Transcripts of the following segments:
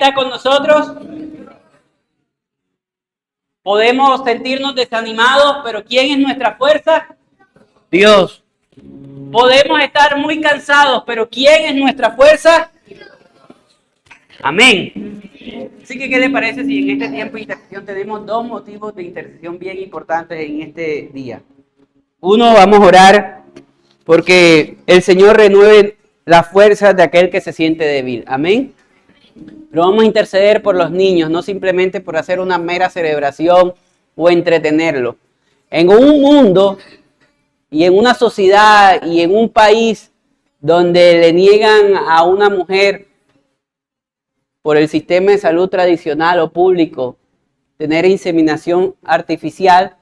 ¿Está con nosotros? Podemos sentirnos desanimados, pero ¿quién es nuestra fuerza? Dios. Podemos estar muy cansados, pero ¿quién es nuestra fuerza? Amén. Así que, ¿qué le parece si en este tiempo de intercesión tenemos dos motivos de intercesión bien importantes en este día? Uno, vamos a orar porque el Señor renueve las fuerzas de aquel que se siente débil. Amén. Pero vamos a interceder por los niños, no simplemente por hacer una mera celebración o entretenerlos. En un mundo y en una sociedad y en un país donde le niegan a una mujer por el sistema de salud tradicional o público tener inseminación artificial,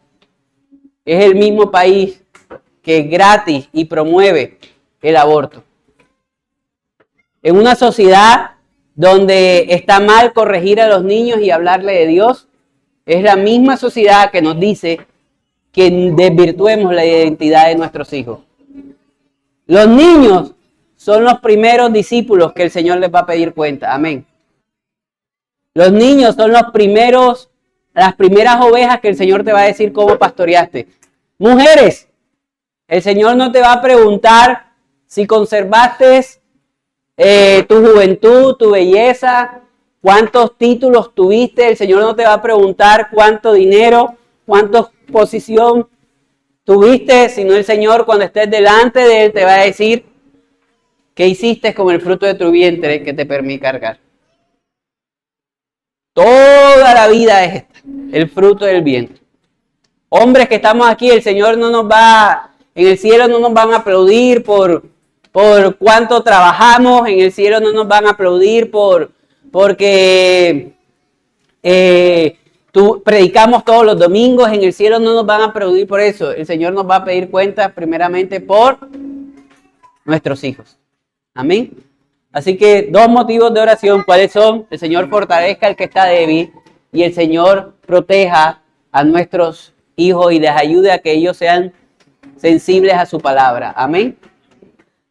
es el mismo país que es gratis y promueve el aborto. En una sociedad donde está mal corregir a los niños y hablarle de Dios, es la misma sociedad que nos dice que desvirtuemos la identidad de nuestros hijos. Los niños son los primeros discípulos que el Señor les va a pedir cuenta. Amén. Los niños son las primeras ovejas que el Señor te va a decir cómo pastoreaste. Mujeres, el Señor no te va a preguntar si conservaste tu juventud, tu belleza, cuántos títulos tuviste. El Señor no te va a preguntar cuánto dinero, cuánta posición tuviste, sino el Señor, cuando estés delante de Él, te va a decir qué hiciste con el fruto de tu vientre que te permite cargar. Toda la vida es esta, el fruto del vientre. Hombres que estamos aquí, el Señor no nos va, en el cielo no nos van a aplaudir por cuánto trabajamos, en el cielo no nos van a aplaudir porque predicamos todos los domingos, en el cielo no nos van a aplaudir por eso. El Señor nos va a pedir cuentas primeramente por nuestros hijos. Amén. Así que dos motivos de oración, ¿cuáles son? El Señor fortalezca al que está débil y el Señor proteja a nuestros hijos y les ayude a que ellos sean sensibles a su palabra. Amén.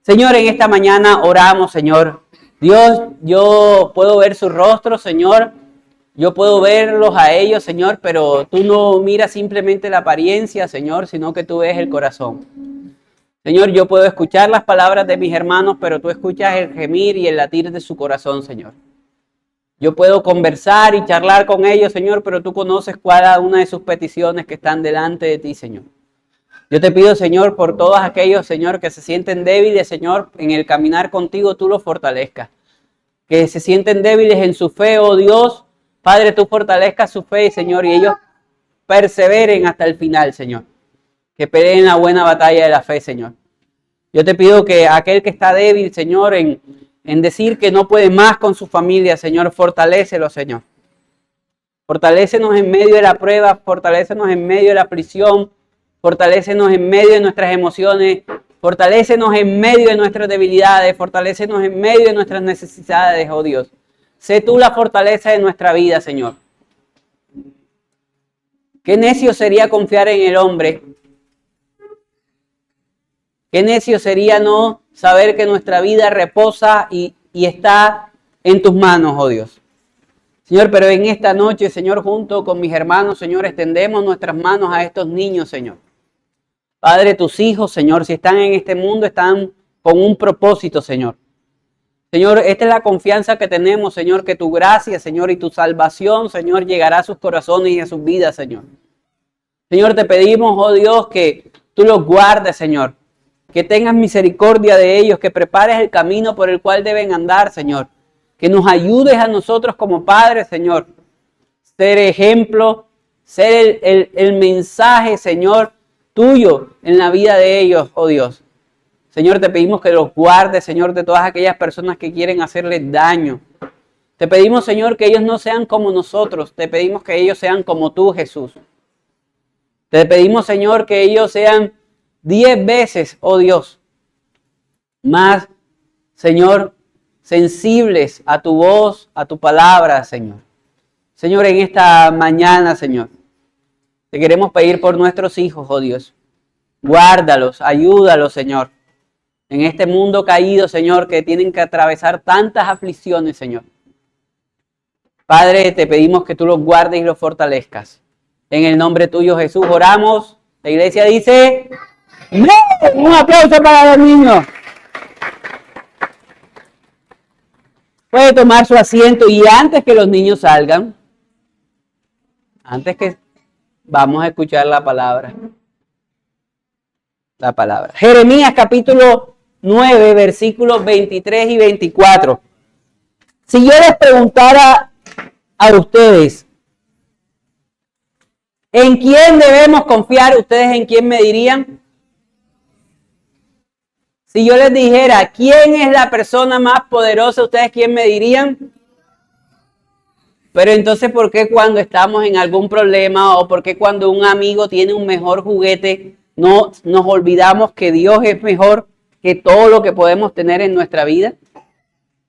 Señor, en esta mañana oramos, Señor. Dios, yo puedo ver su rostro, Señor. Yo puedo verlos a ellos, Señor, pero tú no miras simplemente la apariencia, Señor, sino que tú ves el corazón. Señor, yo puedo escuchar las palabras de mis hermanos, pero tú escuchas el gemir y el latir de su corazón, Señor. Yo puedo conversar y charlar con ellos, Señor, pero tú conoces cada una de sus peticiones que están delante de ti, Señor. Yo te pido, Señor, por todos aquellos, Señor, que se sienten débiles, Señor, en el caminar contigo, tú los fortalezcas. Que se sienten débiles en su fe, oh Dios, Padre, tú fortalezcas su fe, Señor, y ellos perseveren hasta el final, Señor. Que peleen la buena batalla de la fe, Señor. Yo te pido que aquel que está débil, Señor, en decir que no puede más con su familia, Señor, fortalécelo, Señor. Fortalécenos en medio de la prueba, fortalécenos en medio de la aflicción, fortalécenos en medio de nuestras emociones, fortalécenos en medio de nuestras debilidades, fortalécenos en medio de nuestras necesidades, oh Dios. Sé tú la fortaleza de nuestra vida, Señor. Qué necio sería confiar en el hombre. Qué necio sería no saber que nuestra vida reposa y está en tus manos, oh Dios. Señor, pero en esta noche, Señor, junto con mis hermanos, Señor, extendemos nuestras manos a estos niños, Señor. Padre, tus hijos, Señor, si están en este mundo, están con un propósito, Señor. Señor, esta es la confianza que tenemos, Señor, que tu gracia, Señor, y tu salvación, Señor, llegará a sus corazones y a sus vidas, Señor. Señor, te pedimos, oh Dios, que tú los guardes, Señor. Que tengas misericordia de ellos, que prepares el camino por el cual deben andar, Señor. Que nos ayudes a nosotros como padres, Señor. Ser ejemplo, ser el mensaje, Señor, tuyo en la vida de ellos, oh Dios. Señor, te pedimos que los guardes, Señor, de todas aquellas personas que quieren hacerles daño. Te pedimos, Señor, que ellos no sean como nosotros. Te pedimos que ellos sean como tú, Jesús. Te pedimos, Señor, que ellos sean 10 veces, oh Dios, más, Señor, sensibles a tu voz, a tu palabra, Señor. Señor, en esta mañana, Señor, te queremos pedir por nuestros hijos, oh Dios. Guárdalos, ayúdalos, Señor. En este mundo caído, Señor, que tienen que atravesar tantas aflicciones, Señor. Padre, te pedimos que tú los guardes y los fortalezcas. En el nombre tuyo, Jesús, oramos. La iglesia dice, ¡no! Un aplauso para los niños. Puede tomar su asiento y antes que los niños salgan, antes que vamos a escuchar la palabra. La palabra. Jeremías capítulo 9, versículos 23 y 24. Si yo les preguntara a ustedes, ¿en quién debemos confiar? ¿Ustedes en quién me dirían? Si yo les dijera, ¿quién es la persona más poderosa? ¿Ustedes quién me dirían? Pero entonces, ¿por qué cuando estamos en algún problema o por qué cuando un amigo tiene un mejor juguete, no nos olvidamos que Dios es mejor que todo lo que podemos tener en nuestra vida?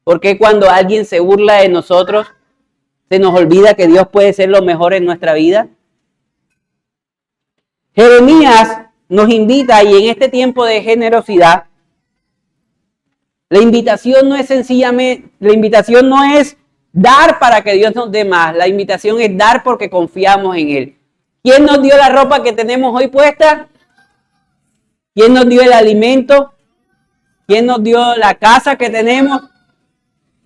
¿Por qué cuando alguien se burla de nosotros, se nos olvida que Dios puede ser lo mejor en nuestra vida? Jeremías nos invita, y en este tiempo de generosidad, la invitación no es dar para que Dios nos dé más. La invitación es dar porque confiamos en Él. ¿Quién nos dio la ropa que tenemos hoy puesta? ¿Quién nos dio el alimento? ¿Quién nos dio la casa que tenemos?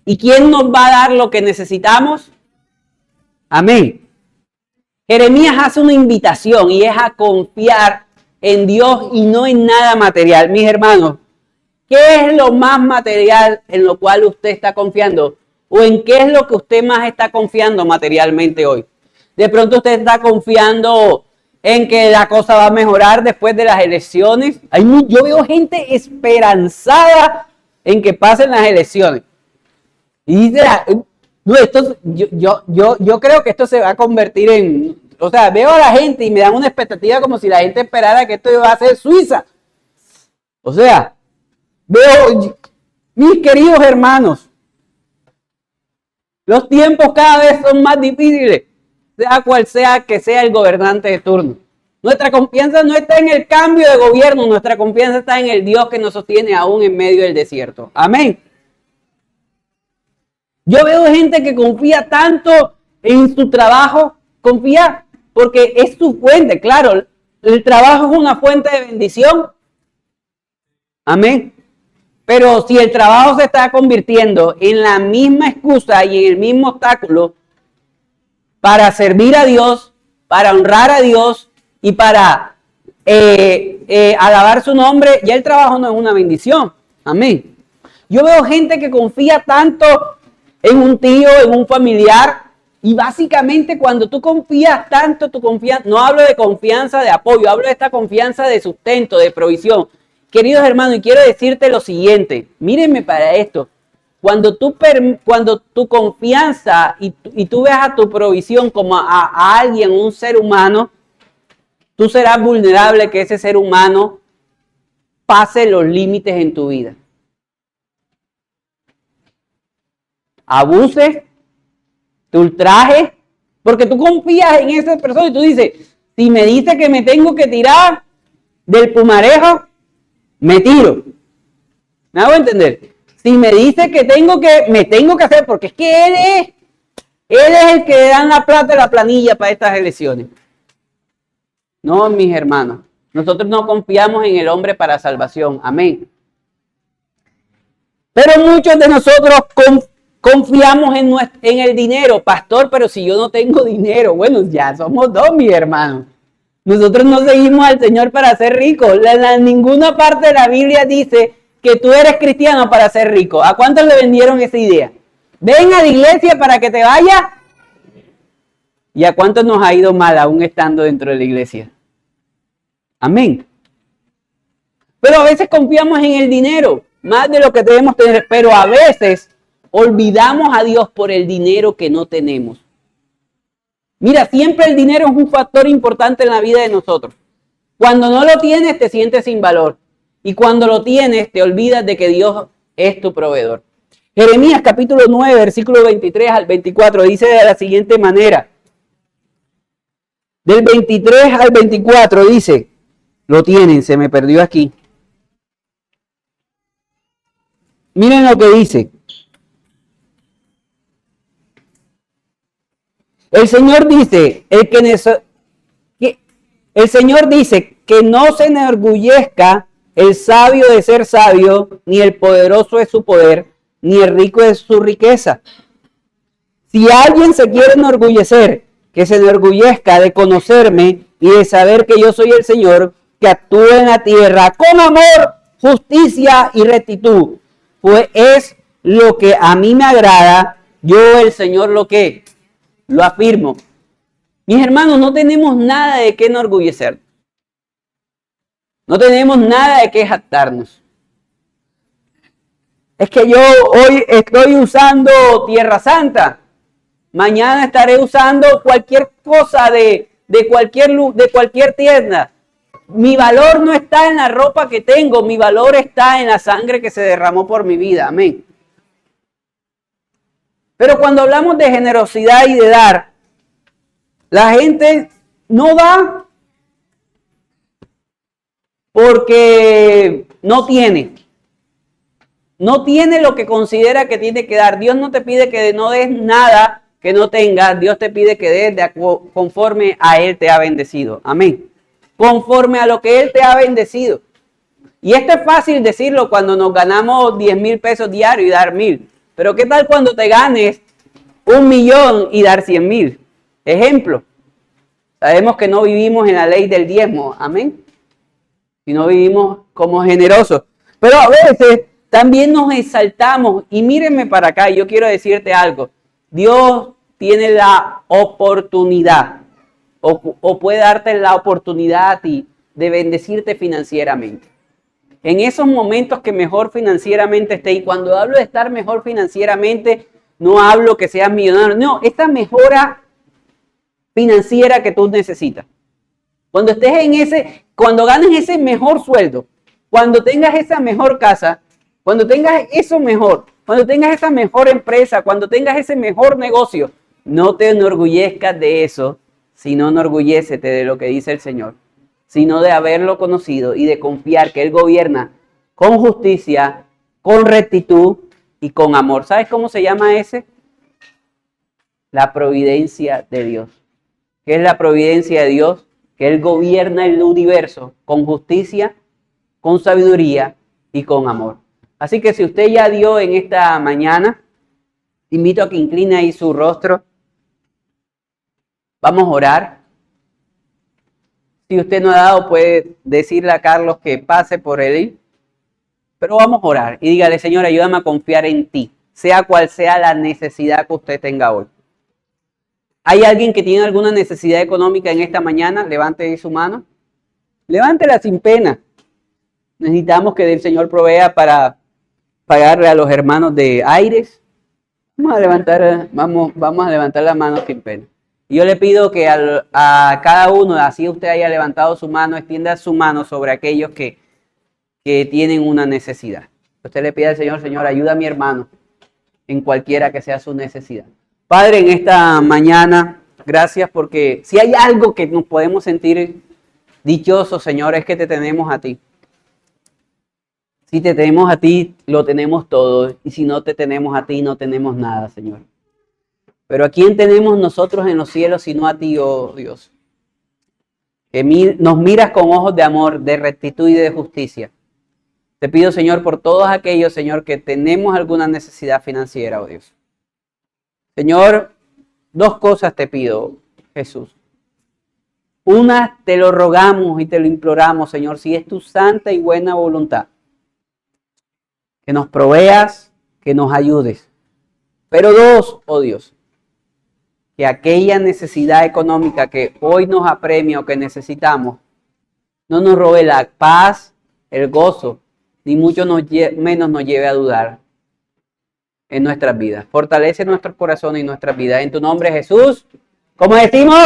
¿Y quién nos va a dar lo que necesitamos? Amén. Jeremías hace una invitación y es a confiar en Dios y no en nada material. Mis hermanos, ¿qué es lo más material en lo cual usted está confiando? ¿O en qué es lo que usted más está confiando materialmente hoy? De pronto usted está confiando en que la cosa va a mejorar después de las elecciones. Yo veo gente esperanzada en que pasen las elecciones. Y dice, no, yo creo que esto se va a convertir en... O sea, veo a la gente y me dan una expectativa como si la gente esperara que esto iba a ser Suiza. O sea, veo, mis queridos hermanos, los tiempos cada vez son más difíciles, sea cual sea que sea el gobernante de turno. Nuestra confianza no está en el cambio de gobierno, nuestra confianza está en el Dios que nos sostiene aún en medio del desierto. Amén. Yo veo gente que confía tanto en su trabajo, confía porque es su fuente. Claro, el trabajo es una fuente de bendición. Amén. Pero si el trabajo se está convirtiendo en la misma excusa y en el mismo obstáculo para servir a Dios, para honrar a Dios y para alabar su nombre, ya el trabajo no es una bendición. Amén. Yo veo gente que confía tanto en un tío, en un familiar, y básicamente cuando tú confías tanto, no hablo de confianza de apoyo, hablo de esta confianza de sustento, de provisión. Queridos hermanos, y quiero decirte lo siguiente, mírenme para esto, cuando tu confianza y tú ves a tu provisión como a alguien, un ser humano, tú serás vulnerable que ese ser humano pase los límites en tu vida. Abuses, te ultrajes, porque tú confías en esa persona y tú dices, si me dice que me tengo que tirar del Pumarejo, me tiro. ¿Me hago entender? Si me dice que me tengo que hacer, porque es que él es el que dan la plata de la planilla para estas elecciones. No, mis hermanos, nosotros no confiamos en el hombre para salvación. Amén. Pero muchos de nosotros confiamos en el dinero. Pastor, pero si yo no tengo dinero, bueno, ya somos dos, mis hermanos. Nosotros no seguimos al Señor para ser ricos. En ninguna parte de la Biblia dice que tú eres cristiano para ser rico. ¿A cuántos le vendieron esa idea? Ven a la iglesia para que te vayas. ¿Y a cuántos nos ha ido mal aún estando dentro de la iglesia? Amén. Pero a veces confiamos en el dinero, más de lo que debemos tener, pero a veces olvidamos a Dios por el dinero que no tenemos. Mira, siempre el dinero es un factor importante en la vida de nosotros. Cuando no lo tienes, te sientes sin valor. Y cuando lo tienes, te olvidas de que Dios es tu proveedor. Jeremías capítulo 9, versículo 23 al 24, dice de la siguiente manera. Del 23 al 24 dice, lo tienen, se me perdió aquí. Miren lo que dice. El Señor dice, el Señor dice que no se enorgullezca el sabio de ser sabio, ni el poderoso de su poder, ni el rico de su riqueza. Si alguien se quiere enorgullecer, que se enorgullezca de conocerme y de saber que yo soy el Señor, que actúo en la tierra con amor, justicia y rectitud. Pues es lo que a mí me agrada, yo el Señor lo afirmo. Mis hermanos, no tenemos nada de qué enorgullecer. No tenemos nada de qué jactarnos. Es que yo hoy estoy usando Tierra Santa. Mañana estaré usando cualquier cosa de cualquier tienda. Mi valor no está en la ropa que tengo, mi valor está en la sangre que se derramó por mi vida. Amén. Pero cuando hablamos de generosidad y de dar, la gente no da porque no tiene. No tiene lo que considera que tiene que dar. Dios no te pide que no des nada que no tengas. Dios te pide que des conforme a Él te ha bendecido. Amén. Conforme a lo que Él te ha bendecido. Y esto es fácil decirlo cuando nos ganamos 10,000 pesos diarios y dar 1,000. Pero ¿qué tal cuando te ganes 1,000,000 y dar 100,000? Ejemplo. Sabemos que no vivimos en la ley del diezmo. Amén. Si no vivimos como generosos. Pero a veces también nos exaltamos. Y mírenme para acá, yo quiero decirte algo. Dios tiene la oportunidad o puede darte la oportunidad a ti de bendecirte financieramente. En esos momentos que mejor financieramente esté, y cuando hablo de estar mejor financieramente, no hablo que seas millonario, no, esta mejora financiera que tú necesitas. Cuando estés cuando ganes ese mejor sueldo, cuando tengas esa mejor casa, cuando tengas eso mejor, cuando tengas esa mejor empresa, cuando tengas ese mejor negocio, no te enorgullezcas de eso, sino enorgullécete de lo que dice el Señor, sino de haberlo conocido y de confiar que Él gobierna con justicia, con rectitud y con amor. ¿Sabes cómo se llama ese? La providencia de Dios. ¿Qué es la providencia de Dios? Que Él gobierna el universo con justicia, con sabiduría y con amor. Así que si usted ya dio en esta mañana, invito a que incline ahí su rostro. Vamos a orar. Si usted no ha dado, puede decirle a Carlos que pase por él. Pero vamos a orar y dígale, Señor, ayúdame a confiar en ti, sea cual sea la necesidad que usted tenga hoy. ¿Hay alguien que tiene alguna necesidad económica en esta mañana? Levante ahí su mano. Levántela sin pena. Necesitamos que el Señor provea para pagarle a los hermanos de Aires. Vamos a levantar la mano sin pena. Y yo le pido que a cada uno, así usted haya levantado su mano, extienda su mano sobre aquellos que tienen una necesidad. Usted le pide al Señor, Señor, ayuda a mi hermano en cualquiera que sea su necesidad. Padre, en esta mañana, gracias porque si hay algo que nos podemos sentir dichosos, Señor, es que te tenemos a ti. Si te tenemos a ti, lo tenemos todo. Y si no te tenemos a ti, no tenemos nada, Señor. Pero ¿a quién tenemos nosotros en los cielos sino a ti, oh Dios? Que nos miras con ojos de amor, de rectitud y de justicia. Te pido, Señor, por todos aquellos, Señor, que tenemos alguna necesidad financiera, oh Dios. Señor, dos cosas te pido, Jesús. Una, te lo rogamos y te lo imploramos, Señor, si es tu santa y buena voluntad. Que nos proveas, que nos ayudes. Pero dos, oh Dios, que aquella necesidad económica que hoy nos apremia o que necesitamos, no nos robe la paz, el gozo, ni mucho menos nos lleve a dudar en nuestras vidas. Fortalece nuestros corazones y nuestras vidas. En tu nombre, Jesús, ¿cómo decimos?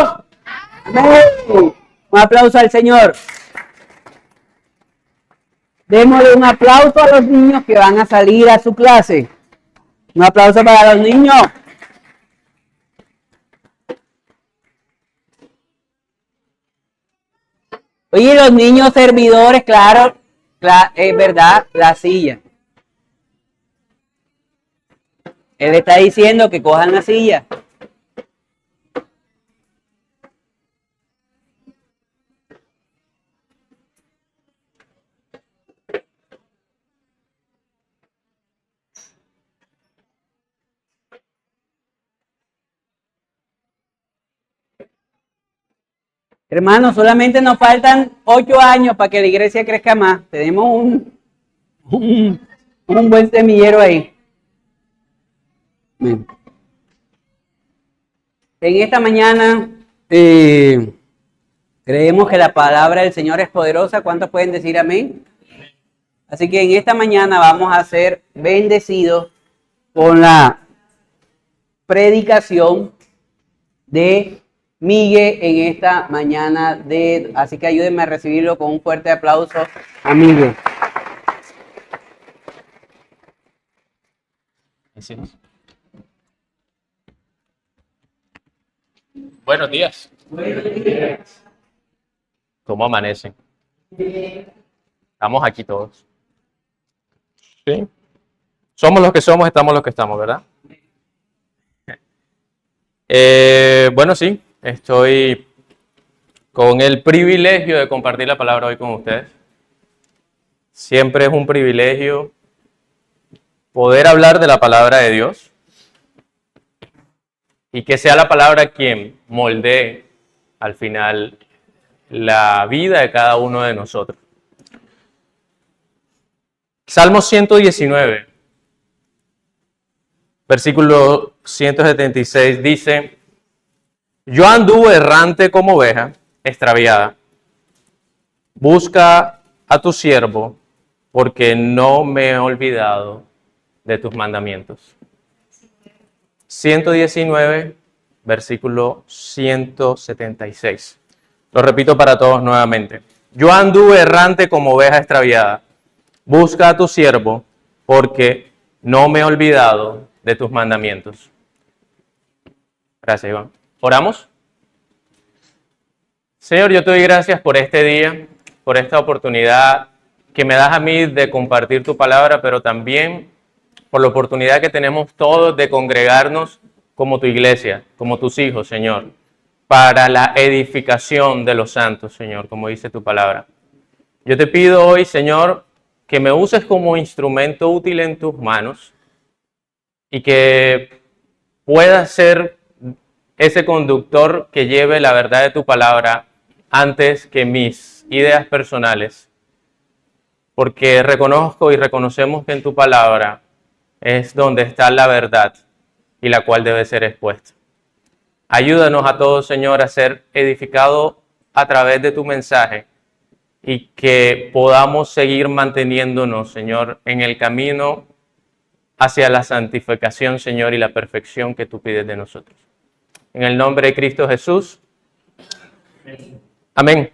¡Amén! Un aplauso al Señor. Démosle un aplauso a los niños que van a salir a su clase. Un aplauso para los niños. Oye, los niños servidores, claro, es verdad, la silla. Él está diciendo que cojan la silla. Hermanos, solamente nos faltan 8 años para que la iglesia crezca más. Tenemos un buen semillero ahí. Bien. En esta mañana creemos que la palabra del Señor es poderosa. ¿Cuántos pueden decir amén? Así que en esta mañana vamos a ser bendecidos con la predicación de Miguel en esta mañana así que ayúdenme a recibirlo con un fuerte aplauso a Miguel. Buenos días. ¿Cómo amanecen? Estamos aquí todos. Sí. Somos los que somos, estamos los que estamos, ¿verdad? Bueno, sí, estoy con el privilegio de compartir la palabra hoy con ustedes. Siempre es un privilegio poder hablar de la palabra de Dios y que sea la palabra quien moldee al final la vida de cada uno de nosotros. Salmo 119, versículo 176 dice: yo anduve errante como oveja, extraviada. Busca a tu siervo, porque no me he olvidado de tus mandamientos. 119, versículo 176. Lo repito para todos nuevamente. Yo anduve errante como oveja extraviada. Busca a tu siervo, porque no me he olvidado de tus mandamientos. Gracias, Iván. ¿Oramos? Señor, yo te doy gracias por este día, por esta oportunidad que me das a mí de compartir tu palabra, pero también por la oportunidad que tenemos todos de congregarnos como tu iglesia, como tus hijos, Señor, para la edificación de los santos, Señor, como dice tu palabra. Yo te pido hoy, Señor, que me uses como instrumento útil en tus manos y que pueda ser ese conductor que lleve la verdad de tu palabra antes que mis ideas personales, porque reconozco y reconocemos que en tu palabra es donde está la verdad y la cual debe ser expuesta. Ayúdanos a todos, Señor, a ser edificados a través de tu mensaje y que podamos seguir manteniéndonos, Señor, en el camino hacia la santificación, Señor, y la perfección que tú pides de nosotros. En el nombre de Cristo Jesús. Amén.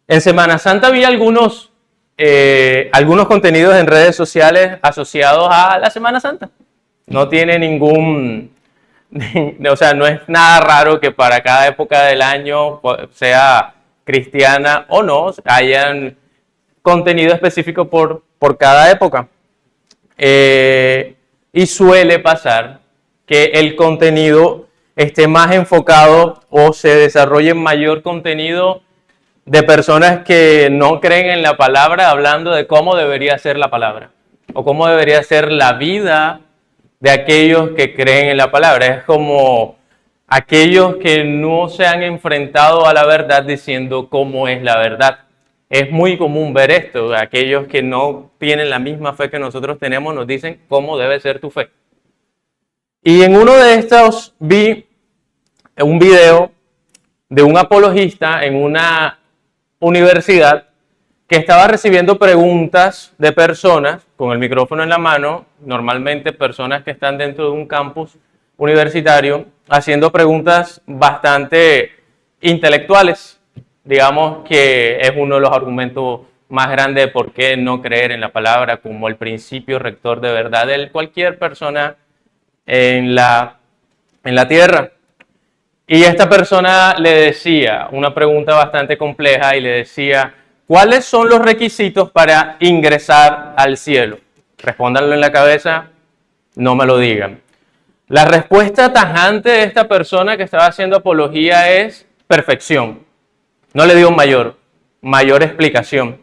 En Semana Santa vi algunos contenidos en redes sociales asociados a la Semana Santa. No tiene o sea, no es nada raro que para cada época del año, sea cristiana o no, hayan contenido específico por cada época. Y suele pasar que el contenido esté más enfocado o se desarrolle mayor contenido de personas que no creen en la palabra, hablando de cómo debería ser la palabra o cómo debería ser la vida de aquellos que creen en la palabra. Es como aquellos que no se han enfrentado a la verdad diciendo cómo es la verdad. Es muy común ver esto. Aquellos que no tienen la misma fe que nosotros tenemos nos dicen cómo debe ser tu fe. Y en uno de estos vi un video de un apologista en una universidad que estaba recibiendo preguntas de personas con el micrófono en la mano, normalmente personas que están dentro de un campus universitario, haciendo preguntas bastante intelectuales. Digamos que es uno de los argumentos más grandes de por qué no creer en la palabra como el principio rector de verdad de cualquier persona en la tierra. Y esta persona le decía una pregunta bastante compleja y le decía: ¿cuáles son los requisitos para ingresar al cielo? Respóndanlo en la cabeza, no me lo digan. La respuesta tajante de esta persona que estaba haciendo apología es perfección. No le dio mayor explicación.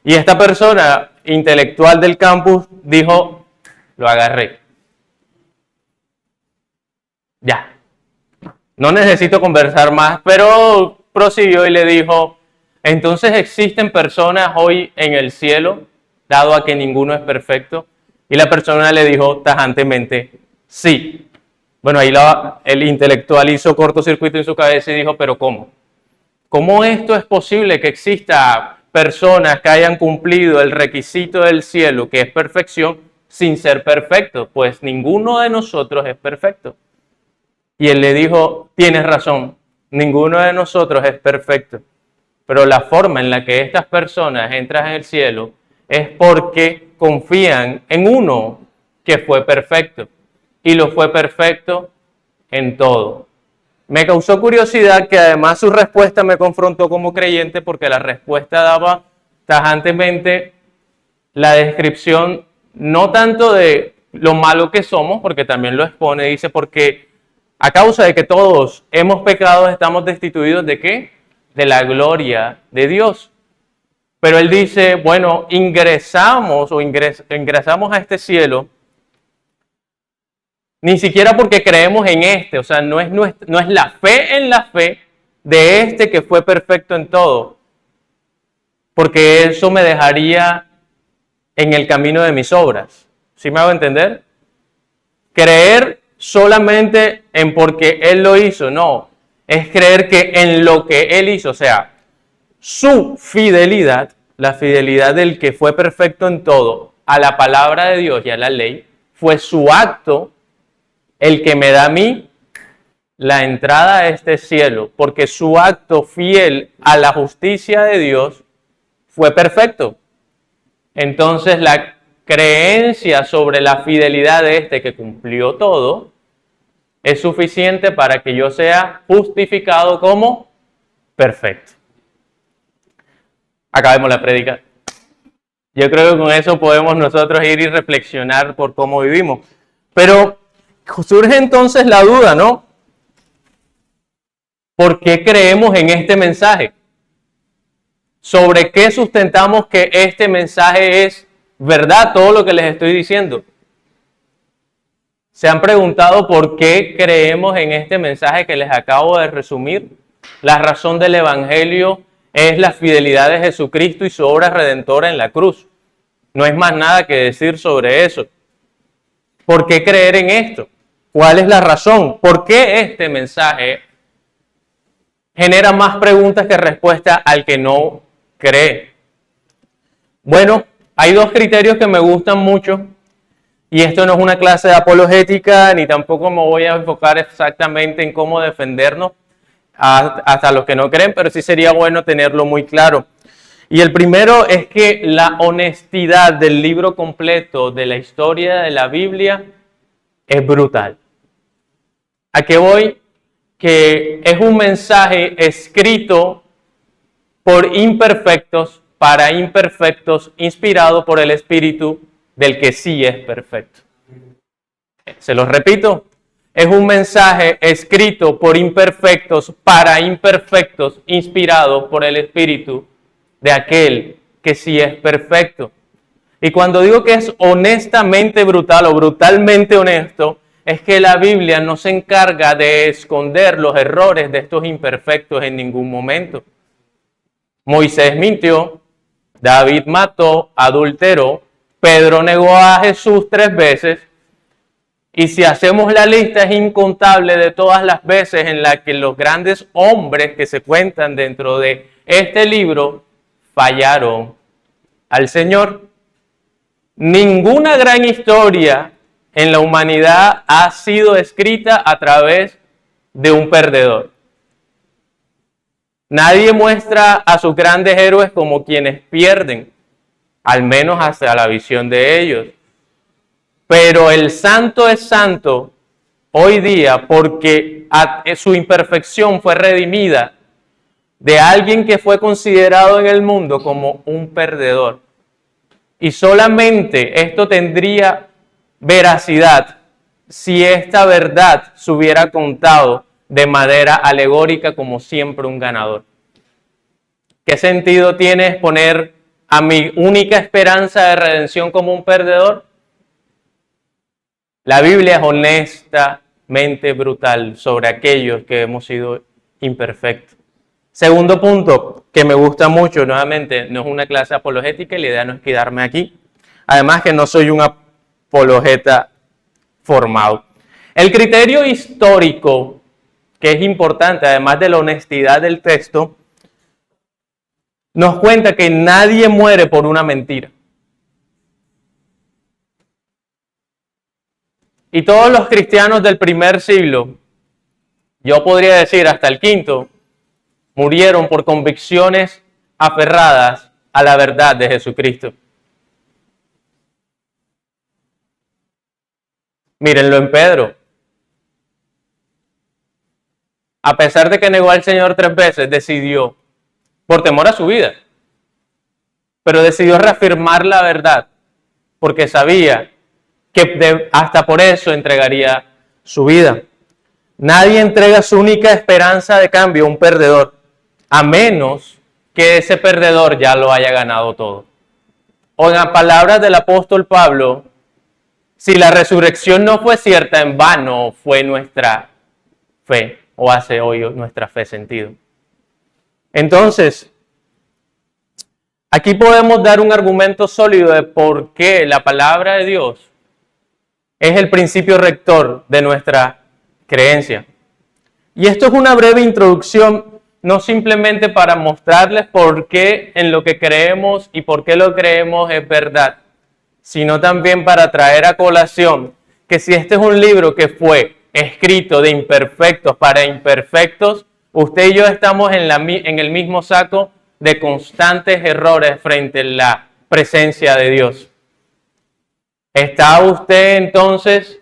Y esta persona intelectual del campus dijo: lo agarré. Ya. No necesito conversar más, pero prosiguió y le dijo, entonces existen personas hoy en el cielo, dado a que ninguno es perfecto. Y la persona le dijo tajantemente, sí. Bueno, ahí el intelectual hizo cortocircuito en su cabeza y dijo, pero ¿cómo? ¿Cómo esto es posible que exista personas que hayan cumplido el requisito del cielo, que es perfección, sin ser perfectos? Pues ninguno de nosotros es perfecto. Y él le dijo, tienes razón, ninguno de nosotros es perfecto. Pero la forma en la que estas personas entran en el cielo es porque confían en uno que fue perfecto. Y lo fue perfecto en todo. Me causó curiosidad que además su respuesta me confrontó como creyente porque la respuesta daba tajantemente la descripción no tanto de lo malo que somos, porque también lo expone, dice, porque a causa de que todos hemos pecado estamos destituidos ¿de qué? De la gloria de Dios. Pero él dice, bueno, ingresamos a este cielo ni siquiera porque creemos en este, o sea, no es la fe en la fe de este que fue perfecto en todo, porque eso me dejaría en el camino de mis obras. ¿Sí me hago entender? Creer solamente en porque Él lo hizo, no, es creer que en lo que Él hizo, o sea, su fidelidad, la fidelidad del que fue perfecto en todo, a la palabra de Dios y a la ley, fue su acto el que me da a mí la entrada a este cielo, porque su acto fiel a la justicia de Dios fue perfecto. Entonces la creencia sobre la fidelidad de este que cumplió todo es suficiente para que yo sea justificado como perfecto. Acabemos la prédica. Yo creo que con eso podemos nosotros ir y reflexionar por cómo vivimos. Pero surge entonces la duda, ¿no? ¿Por qué creemos en este mensaje? ¿Sobre qué sustentamos que este mensaje es verdad, todo lo que les estoy diciendo? ¿Se han preguntado por qué creemos en este mensaje que les acabo de resumir? La razón del Evangelio es la fidelidad de Jesucristo y su obra redentora en la cruz. No es más nada que decir sobre eso. ¿Por qué creer en esto? ¿Cuál es la razón? ¿Por qué este mensaje genera más preguntas que respuestas al que no cree? Bueno, hay dos criterios que me gustan mucho, y esto no es una clase de apologética, ni tampoco me voy a enfocar exactamente en cómo defendernos hasta los que no creen, pero sí sería bueno tenerlo muy claro. Y el primero es que la honestidad del libro completo de la historia de la Biblia es brutal. ¿A qué voy? Que es un mensaje escrito por imperfectos, para imperfectos, inspirado por el Espíritu del que sí es perfecto. Se los repito, es un mensaje escrito por imperfectos, para imperfectos, inspirado por el Espíritu de aquel que sí es perfecto. Y cuando digo que es honestamente brutal o brutalmente honesto, es que la Biblia no se encarga de esconder los errores de estos imperfectos en ningún momento. Moisés mintió, David mató, adulteró, Pedro negó a Jesús 3 veces, y si hacemos la lista es incontable de todas las veces en las que los grandes hombres que se cuentan dentro de este libro fallaron al Señor. Ninguna gran historia en la humanidad ha sido escrita a través de un perdedor. Nadie muestra a sus grandes héroes como quienes pierden, al menos hasta la visión de ellos. Pero el santo es santo hoy día porque su imperfección fue redimida de alguien que fue considerado en el mundo como un perdedor. Y solamente esto tendría veracidad si esta verdad se hubiera contado de manera alegórica como siempre un ganador. ¿Qué sentido tiene exponer a mi única esperanza de redención como un perdedor? La Biblia es honestamente brutal sobre aquellos que hemos sido imperfectos. Segundo punto que me gusta mucho, nuevamente, no es una clase apologética y la idea no es quedarme aquí. Además que no soy un apologeta formado. El criterio histórico, que es importante, además de la honestidad del texto, nos cuenta que nadie muere por una mentira. Y todos los cristianos del primer siglo, yo podría decir hasta el quinto, murieron por convicciones aferradas a la verdad de Jesucristo. Mírenlo en Pedro. A pesar de que negó al Señor 3 veces, decidió, por temor a su vida, pero decidió reafirmar la verdad, porque sabía que hasta por eso entregaría su vida. Nadie entrega su única esperanza de cambio a un perdedor, a menos que ese perdedor ya lo haya ganado todo. O en las palabras del apóstol Pablo, si la resurrección no fue cierta, en vano fue nuestra fe, o hace hoy nuestra fe sentido. Entonces, aquí podemos dar un argumento sólido de por qué la palabra de Dios es el principio rector de nuestra creencia. Y esto es una breve introducción, no simplemente para mostrarles por qué en lo que creemos y por qué lo creemos es verdad, sino también para traer a colación que si este es un libro que fue escrito de imperfectos para imperfectos, usted y yo estamos en el mismo saco de constantes errores frente a la presencia de Dios. ¿Está usted entonces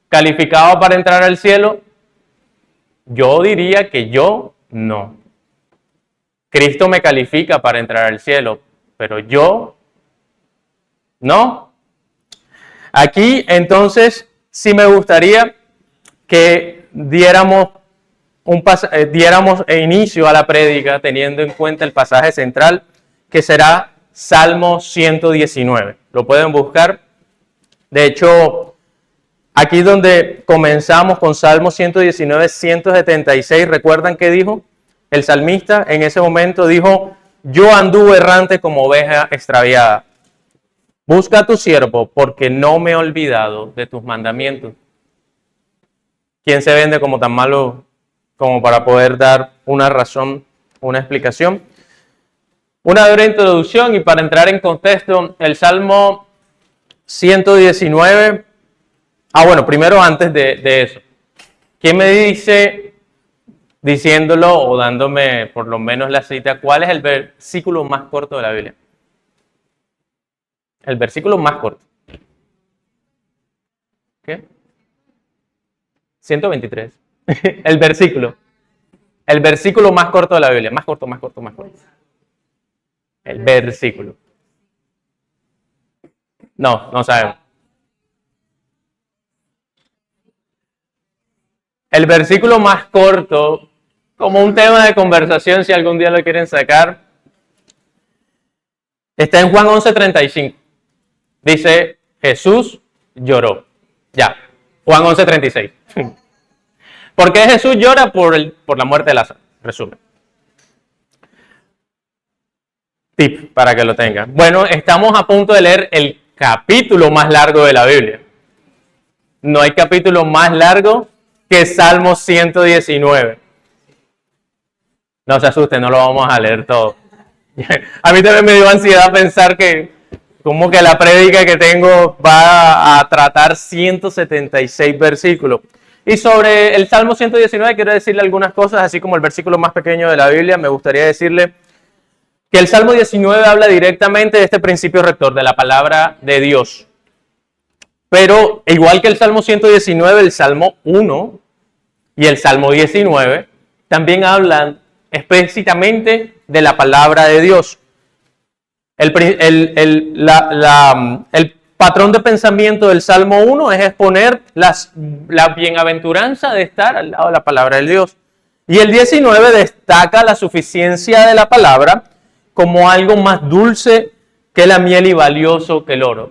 calificado para entrar al cielo? Yo diría que yo no. Cristo me califica para entrar al cielo, pero yo no. Aquí entonces sí me gustaría que diéramos inicio a la prédica teniendo en cuenta el pasaje central que será Salmo 119. Lo pueden buscar. De hecho, aquí donde comenzamos con Salmo 119, 176, ¿recuerdan qué dijo? El salmista en ese momento dijo, yo anduve errante como oveja extraviada. Busca a tu siervo porque no me he olvidado de tus mandamientos. ¿Quién se vende como tan malo como para poder dar una razón, una explicación? Una breve introducción y para entrar en contexto, el Salmo 119. Bueno, primero antes de eso. ¿Quién me dice, diciéndolo o dándome por lo menos la cita, cuál es el versículo más corto de la Biblia? El versículo más corto. ¿Qué? 123. El versículo. El versículo más corto de la Biblia. Más corto. El versículo. No sabemos. El versículo más corto, como un tema de conversación, si algún día lo quieren sacar, está en Juan 11:35. Dice, Jesús lloró. Ya, Juan 11:36. ¿Por qué Jesús llora? Por la muerte de Lázaro. Resumen. Tip para que lo tengan. Bueno, estamos a punto de leer el capítulo más largo de la Biblia. No hay capítulo más largo que Salmo 119. No se asusten, no lo vamos a leer todo. A mí también me dio ansiedad pensar que como que la prédica que tengo va a tratar 176 versículos. Y sobre el Salmo 119 quiero decirle algunas cosas, así como el versículo más pequeño de la Biblia. Me gustaría decirle que el Salmo 19 habla directamente de este principio rector, de la palabra de Dios. Pero igual que el Salmo 119, el Salmo 1 y el Salmo 19 también hablan explícitamente de la palabra de Dios. El patrón de pensamiento del Salmo 1 es exponer la bienaventuranza de estar al lado de la palabra de Dios. Y el 19 destaca la suficiencia de la palabra como algo más dulce que la miel y valioso que el oro.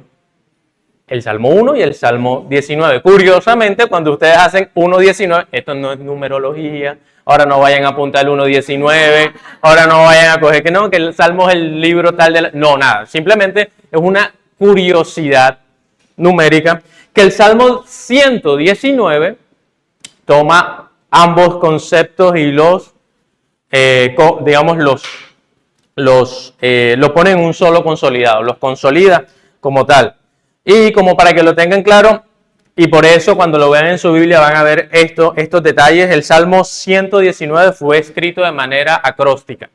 el Salmo 1 y el Salmo 19. Curiosamente, cuando ustedes hacen 1.19, esto no es numerología, ahora no vayan a apuntar el 1.19, ahora no vayan a coger que no, que el Salmo es el libro tal de la... No, nada, simplemente es una curiosidad numérica que el Salmo 119 toma ambos conceptos y los, digamos, lo pone en un solo consolidado, los consolida como tal. Y como para que lo tengan claro, y por eso cuando lo vean en su Biblia van a ver estos detalles, el Salmo 119 fue escrito de manera acróstica.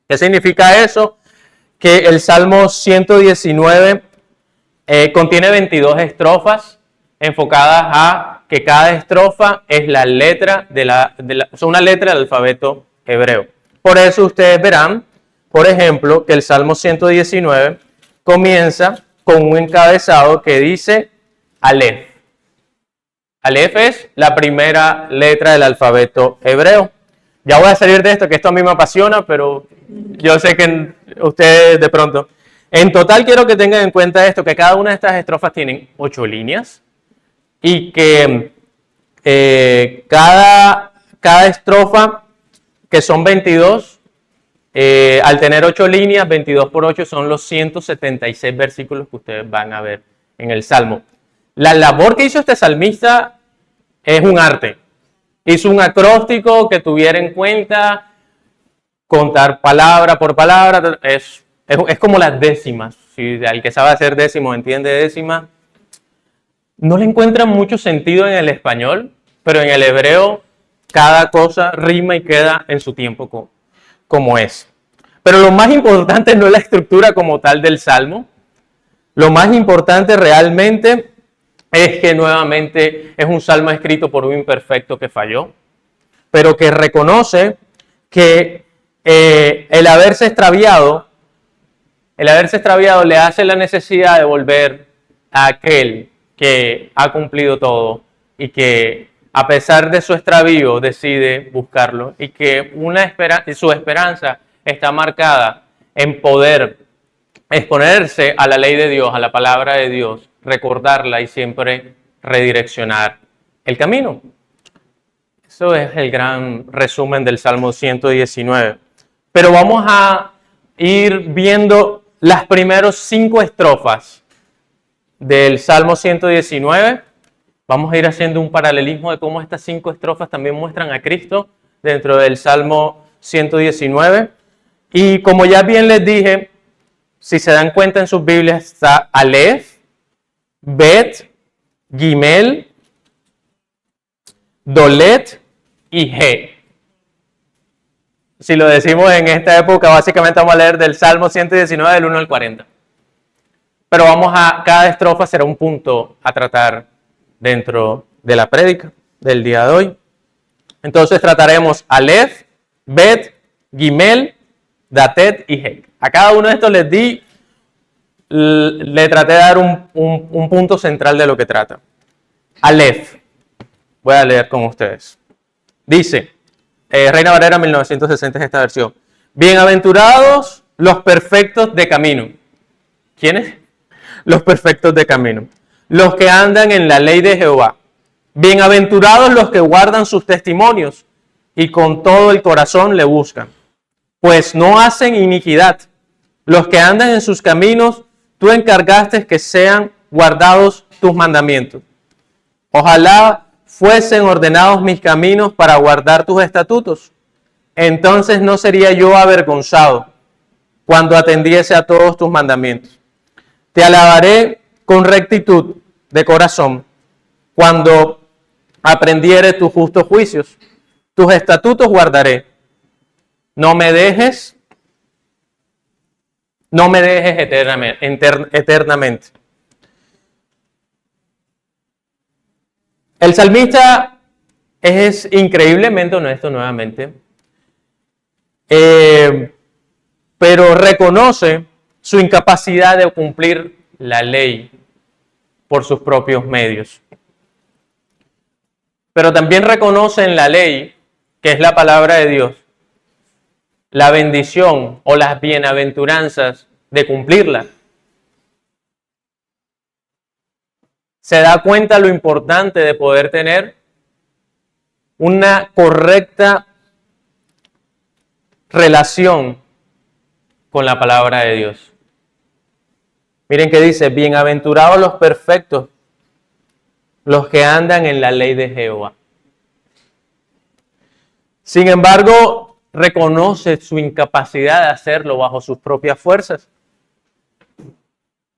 ¿Qué significa eso? Que el Salmo 119 contiene 22 estrofas enfocadas a que cada estrofa es la letra una letra del alfabeto hebreo. Por eso ustedes verán, por ejemplo, que el Salmo 119 comienza con un encabezado que dice Aleph. Aleph es la primera letra del alfabeto hebreo. Ya voy a salir de esto, que esto a mí me apasiona, pero yo sé que ustedes de pronto. En total quiero que tengan en cuenta esto, que cada una de estas estrofas tienen 8 líneas y que cada estrofa, que son 22, al tener 8 líneas, 22 por 8 son los 176 versículos que ustedes van a ver en el Salmo. La labor que hizo este salmista es un arte. Hizo un acróstico que tuviera en cuenta contar palabra por palabra. Es como las décimas. Si al que sabe hacer décimos entiende décimas. No le encuentran mucho sentido en el español, pero en el hebreo cada cosa rima y queda en su tiempo como es. Pero lo más importante no es la estructura como tal del Salmo. Lo más importante realmente es que nuevamente es un salmo escrito por un imperfecto que falló, pero que reconoce que el haberse extraviado le hace la necesidad de volver a aquel que ha cumplido todo y que a pesar de su extravío decide buscarlo y que su esperanza está marcada en poder exponerse a la ley de Dios, a la palabra de Dios, recordarla y siempre redireccionar el camino. Eso es el gran resumen del Salmo 119. Pero vamos a ir viendo las primeras 5 estrofas del Salmo 119. Vamos a ir haciendo un paralelismo de cómo estas 5 estrofas también muestran a Cristo dentro del Salmo 119. Y como ya bien les dije, si se dan cuenta en sus Biblias está Aleph, Bet, Gimel, Dolet y He. Si lo decimos en esta época, básicamente vamos a leer del Salmo 119 del 1 al 40. Pero cada estrofa será un punto a tratar dentro de la prédica del día de hoy. Entonces trataremos Aleph, Bet, Gimel, Datet y He. A cada uno de estos le traté de dar un punto central de lo que trata. Aleph. Voy a leer con ustedes. Dice, Reina Valera 1960 es esta versión. Bienaventurados los perfectos de camino. ¿Quiénes? Los perfectos de camino. Los que andan en la ley de Jehová. Bienaventurados los que guardan sus testimonios y con todo el corazón le buscan. Pues no hacen iniquidad. Los que andan en sus caminos, tú encargaste que sean guardados tus mandamientos. Ojalá fuesen ordenados mis caminos para guardar tus estatutos. Entonces no sería yo avergonzado cuando atendiese a todos tus mandamientos. Te alabaré con rectitud de corazón cuando aprendiere tus justos juicios. Tus estatutos guardaré. No me dejes eternamente. El salmista es increíblemente honesto nuevamente, pero reconoce su incapacidad de cumplir la ley por sus propios medios. Pero también reconoce en la ley, que es la palabra de Dios, la bendición o las bienaventuranzas de cumplirla. se da cuenta lo importante de poder tener una correcta relación con la palabra de Dios. Miren que dice, bienaventurados los perfectos, los que andan en la ley de Jehová. Sin embargo, reconoce su incapacidad de hacerlo bajo sus propias fuerzas.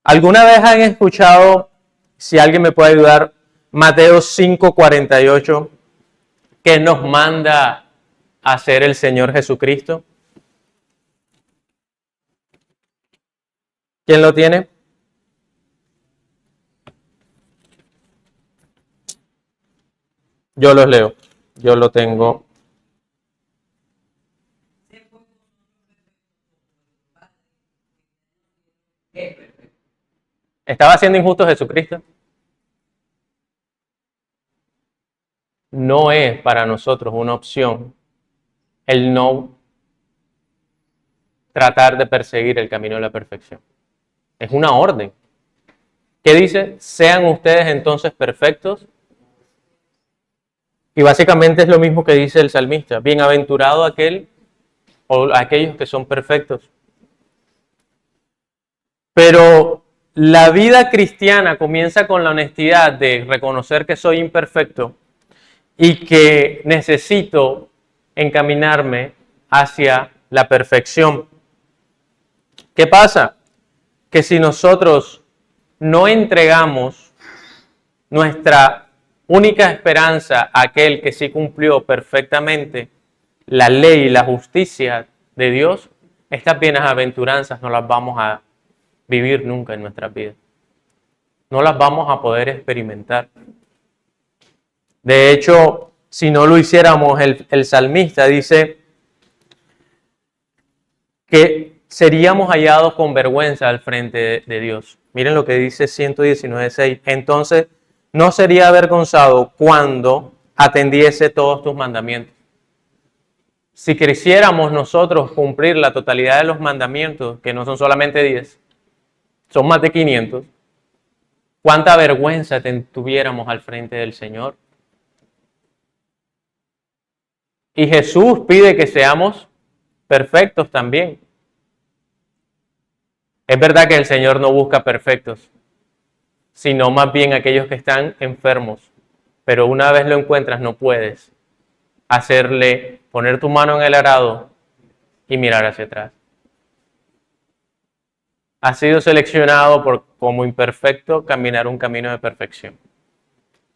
¿Alguna vez han escuchado, si alguien me puede ayudar, Mateo 5:48, que nos manda a hacer el Señor Jesucristo? ¿Quién lo tiene? Yo los leo, yo lo tengo. ¿Estaba siendo injusto Jesucristo? No es para nosotros una opción el no tratar de perseguir el camino de la perfección. Es una orden. ¿Qué dice? Sean ustedes entonces perfectos. Y básicamente es lo mismo que dice el salmista. Bienaventurado aquel o aquellos que son perfectos. Pero la vida cristiana comienza con la honestidad de reconocer que soy imperfecto y que necesito encaminarme hacia la perfección. ¿Qué pasa? Que si nosotros no entregamos nuestra única esperanza a aquel que sí cumplió perfectamente la ley y la justicia de Dios, estas bienaventuranzas no las vamos a vivir nunca en nuestras vidas. No las vamos a poder experimentar. De hecho, si no lo hiciéramos, el salmista dice que seríamos hallados con vergüenza al frente de Dios. Miren lo que dice 119:6. Entonces, no sería avergonzado cuando atendiese todos tus mandamientos. Si quisiéramos nosotros cumplir la totalidad de los mandamientos, que no son solamente 10, son más de 500, ¿cuánta vergüenza tuviéramos al frente del Señor? Y Jesús pide que seamos perfectos también. Es verdad que el Señor no busca perfectos, sino más bien aquellos que están enfermos. Pero una vez lo encuentras, no puedes poner tu mano en el arado y mirar hacia atrás. Has sido seleccionado como imperfecto caminar un camino de perfección,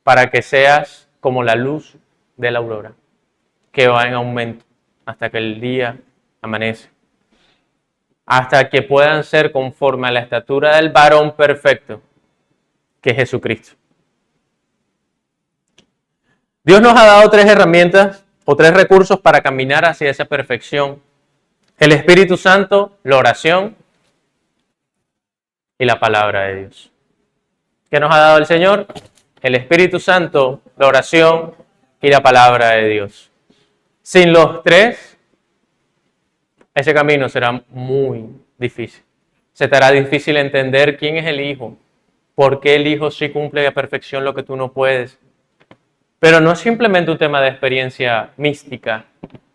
para que seas como la luz de la aurora, que va en aumento hasta que el día amanece, hasta que puedan ser conforme a la estatura del varón perfecto, que es Jesucristo. Dios nos ha dado 3 herramientas o 3 recursos para caminar hacia esa perfección: el Espíritu Santo, la oración y la palabra de Dios. ¿Qué nos ha dado el Señor? El Espíritu Santo, la oración y la palabra de Dios. Sin los 3, ese camino será muy difícil. Se te hará difícil entender quién es el Hijo, por qué el Hijo sí cumple a perfección lo que tú no puedes. Pero no es simplemente un tema de experiencia mística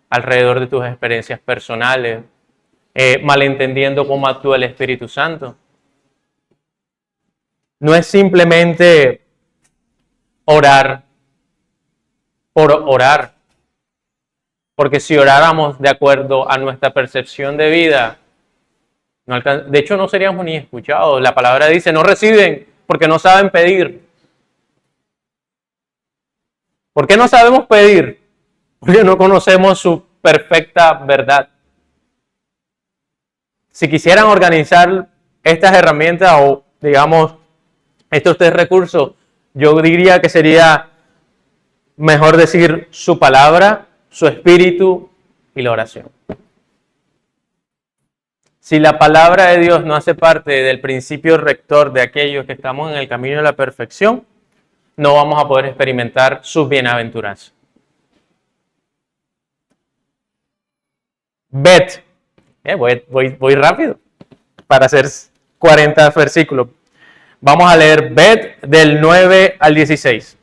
alrededor de tus experiencias personales, malentendiendo cómo actúa el Espíritu Santo. No es simplemente orar por orar, porque si oráramos de acuerdo a nuestra percepción de vida, de hecho no seríamos ni escuchados. La palabra dice, no reciben porque no saben pedir. ¿Por qué no sabemos pedir? Porque no conocemos su perfecta verdad. Si quisieran organizar estas herramientas o, digamos, estos 3 recursos, yo diría que sería mejor decir su palabra, su espíritu y la oración. Si la palabra de Dios no hace parte del principio rector de aquellos que estamos en el camino de la perfección, no vamos a poder experimentar sus bienaventuranzas. Voy rápido para hacer 40 versículos. Vamos a leer Bet del 9 al 16.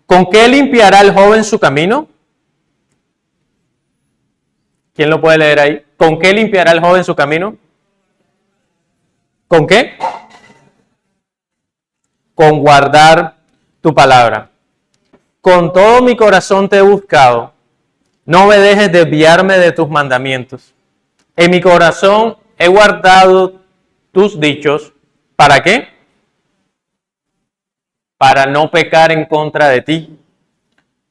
¿Con qué limpiará el joven su camino? ¿Quién lo puede leer ahí? ¿Con qué limpiará el joven su camino? ¿Con qué? Con guardar tu palabra. Con todo mi corazón te he buscado. No me dejes desviarme de tus mandamientos. En mi corazón he guardado tus dichos. ¿Para qué? Para no pecar en contra de ti.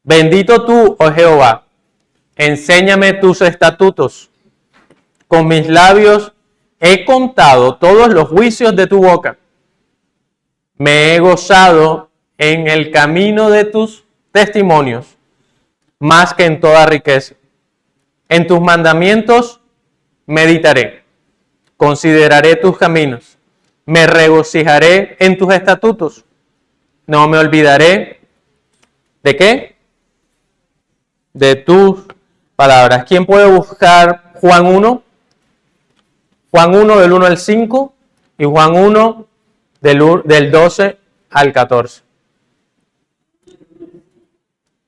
Bendito tú, oh Jehová. Enséñame tus estatutos. Con mis labios he contado todos los juicios de tu boca. Me he gozado en el camino de tus testimonios, más que en toda riqueza. En tus mandamientos meditaré, consideraré tus caminos, me regocijaré en tus estatutos. No me olvidaré ¿de qué? De tus palabras. ¿Quién puede buscar Juan 1? Juan 1 del 1 al 5 y Juan 1 del 12 al 14.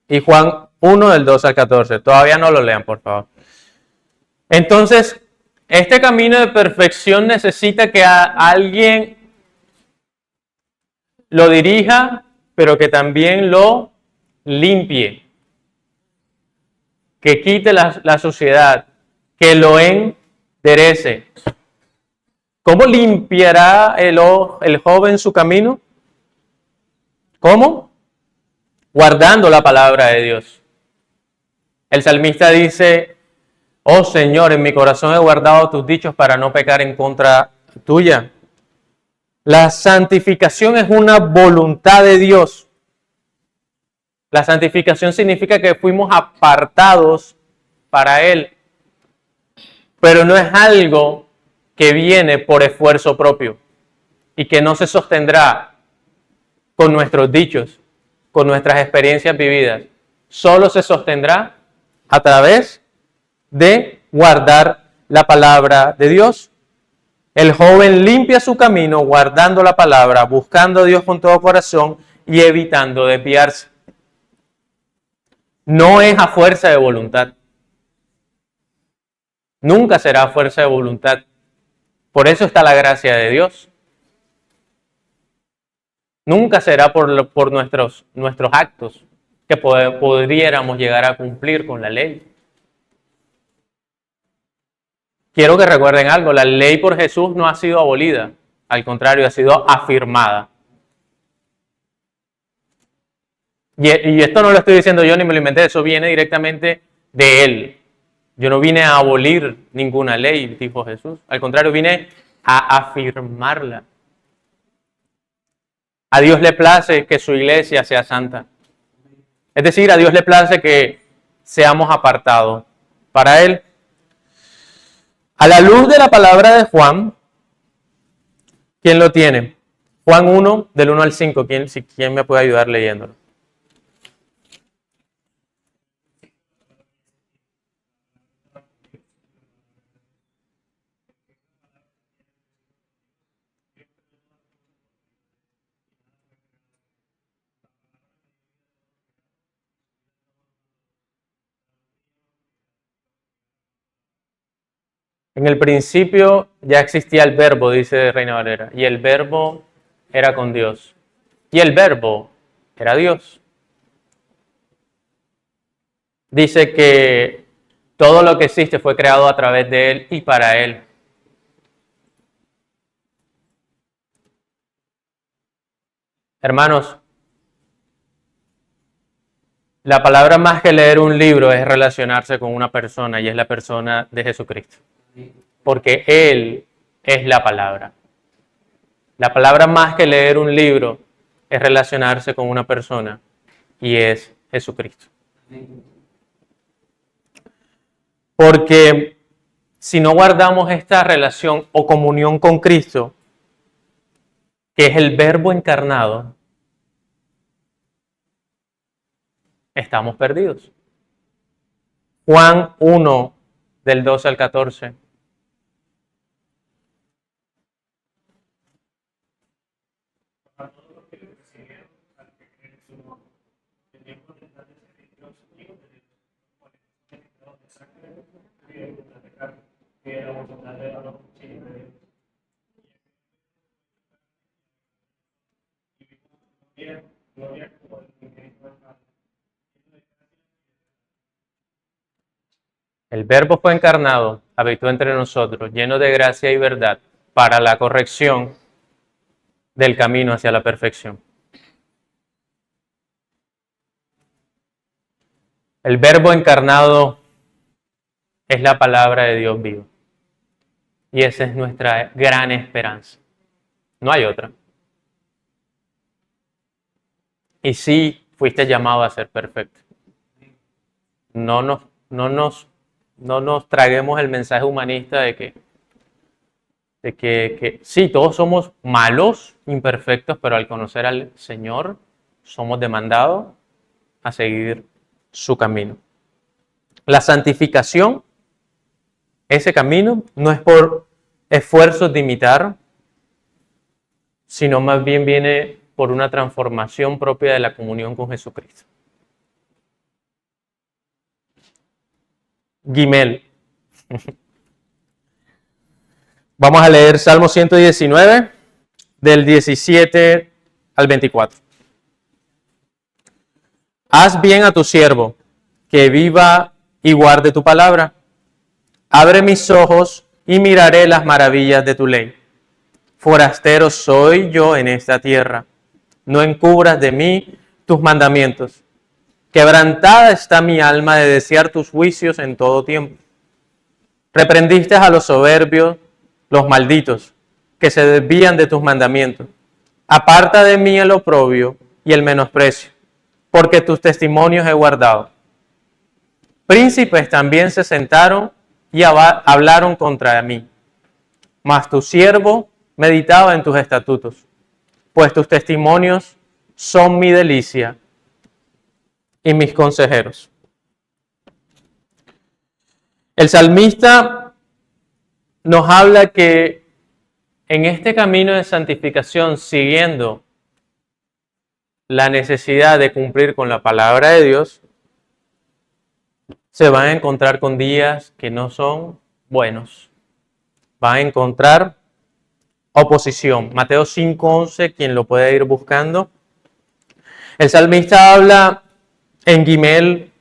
Y Juan 1 del 12 al 14. Todavía no lo lean, por favor. Entonces, este camino de perfección necesita que alguien lo dirija, pero que también lo limpie. Que quite la suciedad, que lo enderece. ¿Cómo limpiará el joven su camino? ¿Cómo? Guardando la palabra de Dios. El salmista dice, oh Señor, en mi corazón he guardado tus dichos para no pecar en contra tuya. La santificación es una voluntad de Dios. La santificación significa que fuimos apartados para Él. Pero no es algo que viene por esfuerzo propio y que no se sostendrá con nuestros dichos, con nuestras experiencias vividas. Solo se sostendrá a través de guardar la palabra de Dios. El joven limpia su camino guardando la palabra, buscando a Dios con todo corazón y evitando desviarse. No es a fuerza de voluntad. Nunca será a fuerza de voluntad. Por eso está la gracia de Dios. Nunca será por nuestros actos que podríamos llegar a cumplir con la ley. Quiero que recuerden algo, la ley por Jesús no ha sido abolida, al contrario, ha sido afirmada. Y esto no lo estoy diciendo yo ni me lo inventé, eso viene directamente de Él. Yo no vine a abolir ninguna ley, dijo Jesús. Al contrario, vine a afirmarla. A Dios le place que su iglesia sea santa. Es decir, a Dios le place que seamos apartados para Él. A la luz de la palabra de Juan, ¿quién lo tiene? Juan 1, del 1 al 5. ¿Quién me puede ayudar leyéndolo? En el principio ya existía el verbo, dice Reina Valera, y el verbo era con Dios. Y el verbo era Dios. Dice que todo lo que existe fue creado a través de Él y para Él. Hermanos, la palabra más que leer un libro es relacionarse con una persona y es la persona de Jesucristo. Porque Él es la palabra. La palabra más que leer un libro es relacionarse con una persona y es Jesucristo. Porque si no guardamos esta relación o comunión con Cristo, que es el Verbo encarnado, estamos perdidos. Juan 1, del 12 al 14. El Verbo fue encarnado, habitó entre nosotros, lleno de gracia y verdad, para la corrección del camino hacia la perfección. El Verbo encarnado es la palabra de Dios vivo. Y esa es nuestra gran esperanza. No hay otra. Y sí, fuiste llamado a ser perfecto. No nos traguemos el mensaje humanista de que sí, todos somos malos, imperfectos, pero al conocer al Señor somos demandados a seguir su camino. La santificación, ese camino, no es por esfuerzos de imitar, sino más bien viene por una transformación propia de la comunión con Jesucristo. Gimel. Vamos a leer Salmo 119, del 17 al 24. Haz bien a tu siervo, que viva y guarde tu palabra. Abre mis ojos y miraré las maravillas de tu ley. Forastero soy yo en esta tierra. No encubras de mí tus mandamientos. Quebrantada está mi alma de desear tus juicios en todo tiempo. Reprendiste a los soberbios, los malditos, que se desvían de tus mandamientos. Aparta de mí el oprobio y el menosprecio, porque tus testimonios he guardado. Príncipes también se sentaron y hablaron contra mí. Mas tu siervo meditaba en tus estatutos, pues tus testimonios son mi delicia y mis consejeros. El salmista nos habla que en este camino de santificación, siguiendo la necesidad de cumplir con la palabra de Dios, se van a encontrar con días que no son buenos. Van a encontrar oposición. Mateo 5:11, quien lo puede ir buscando. El salmista habla en Gimel,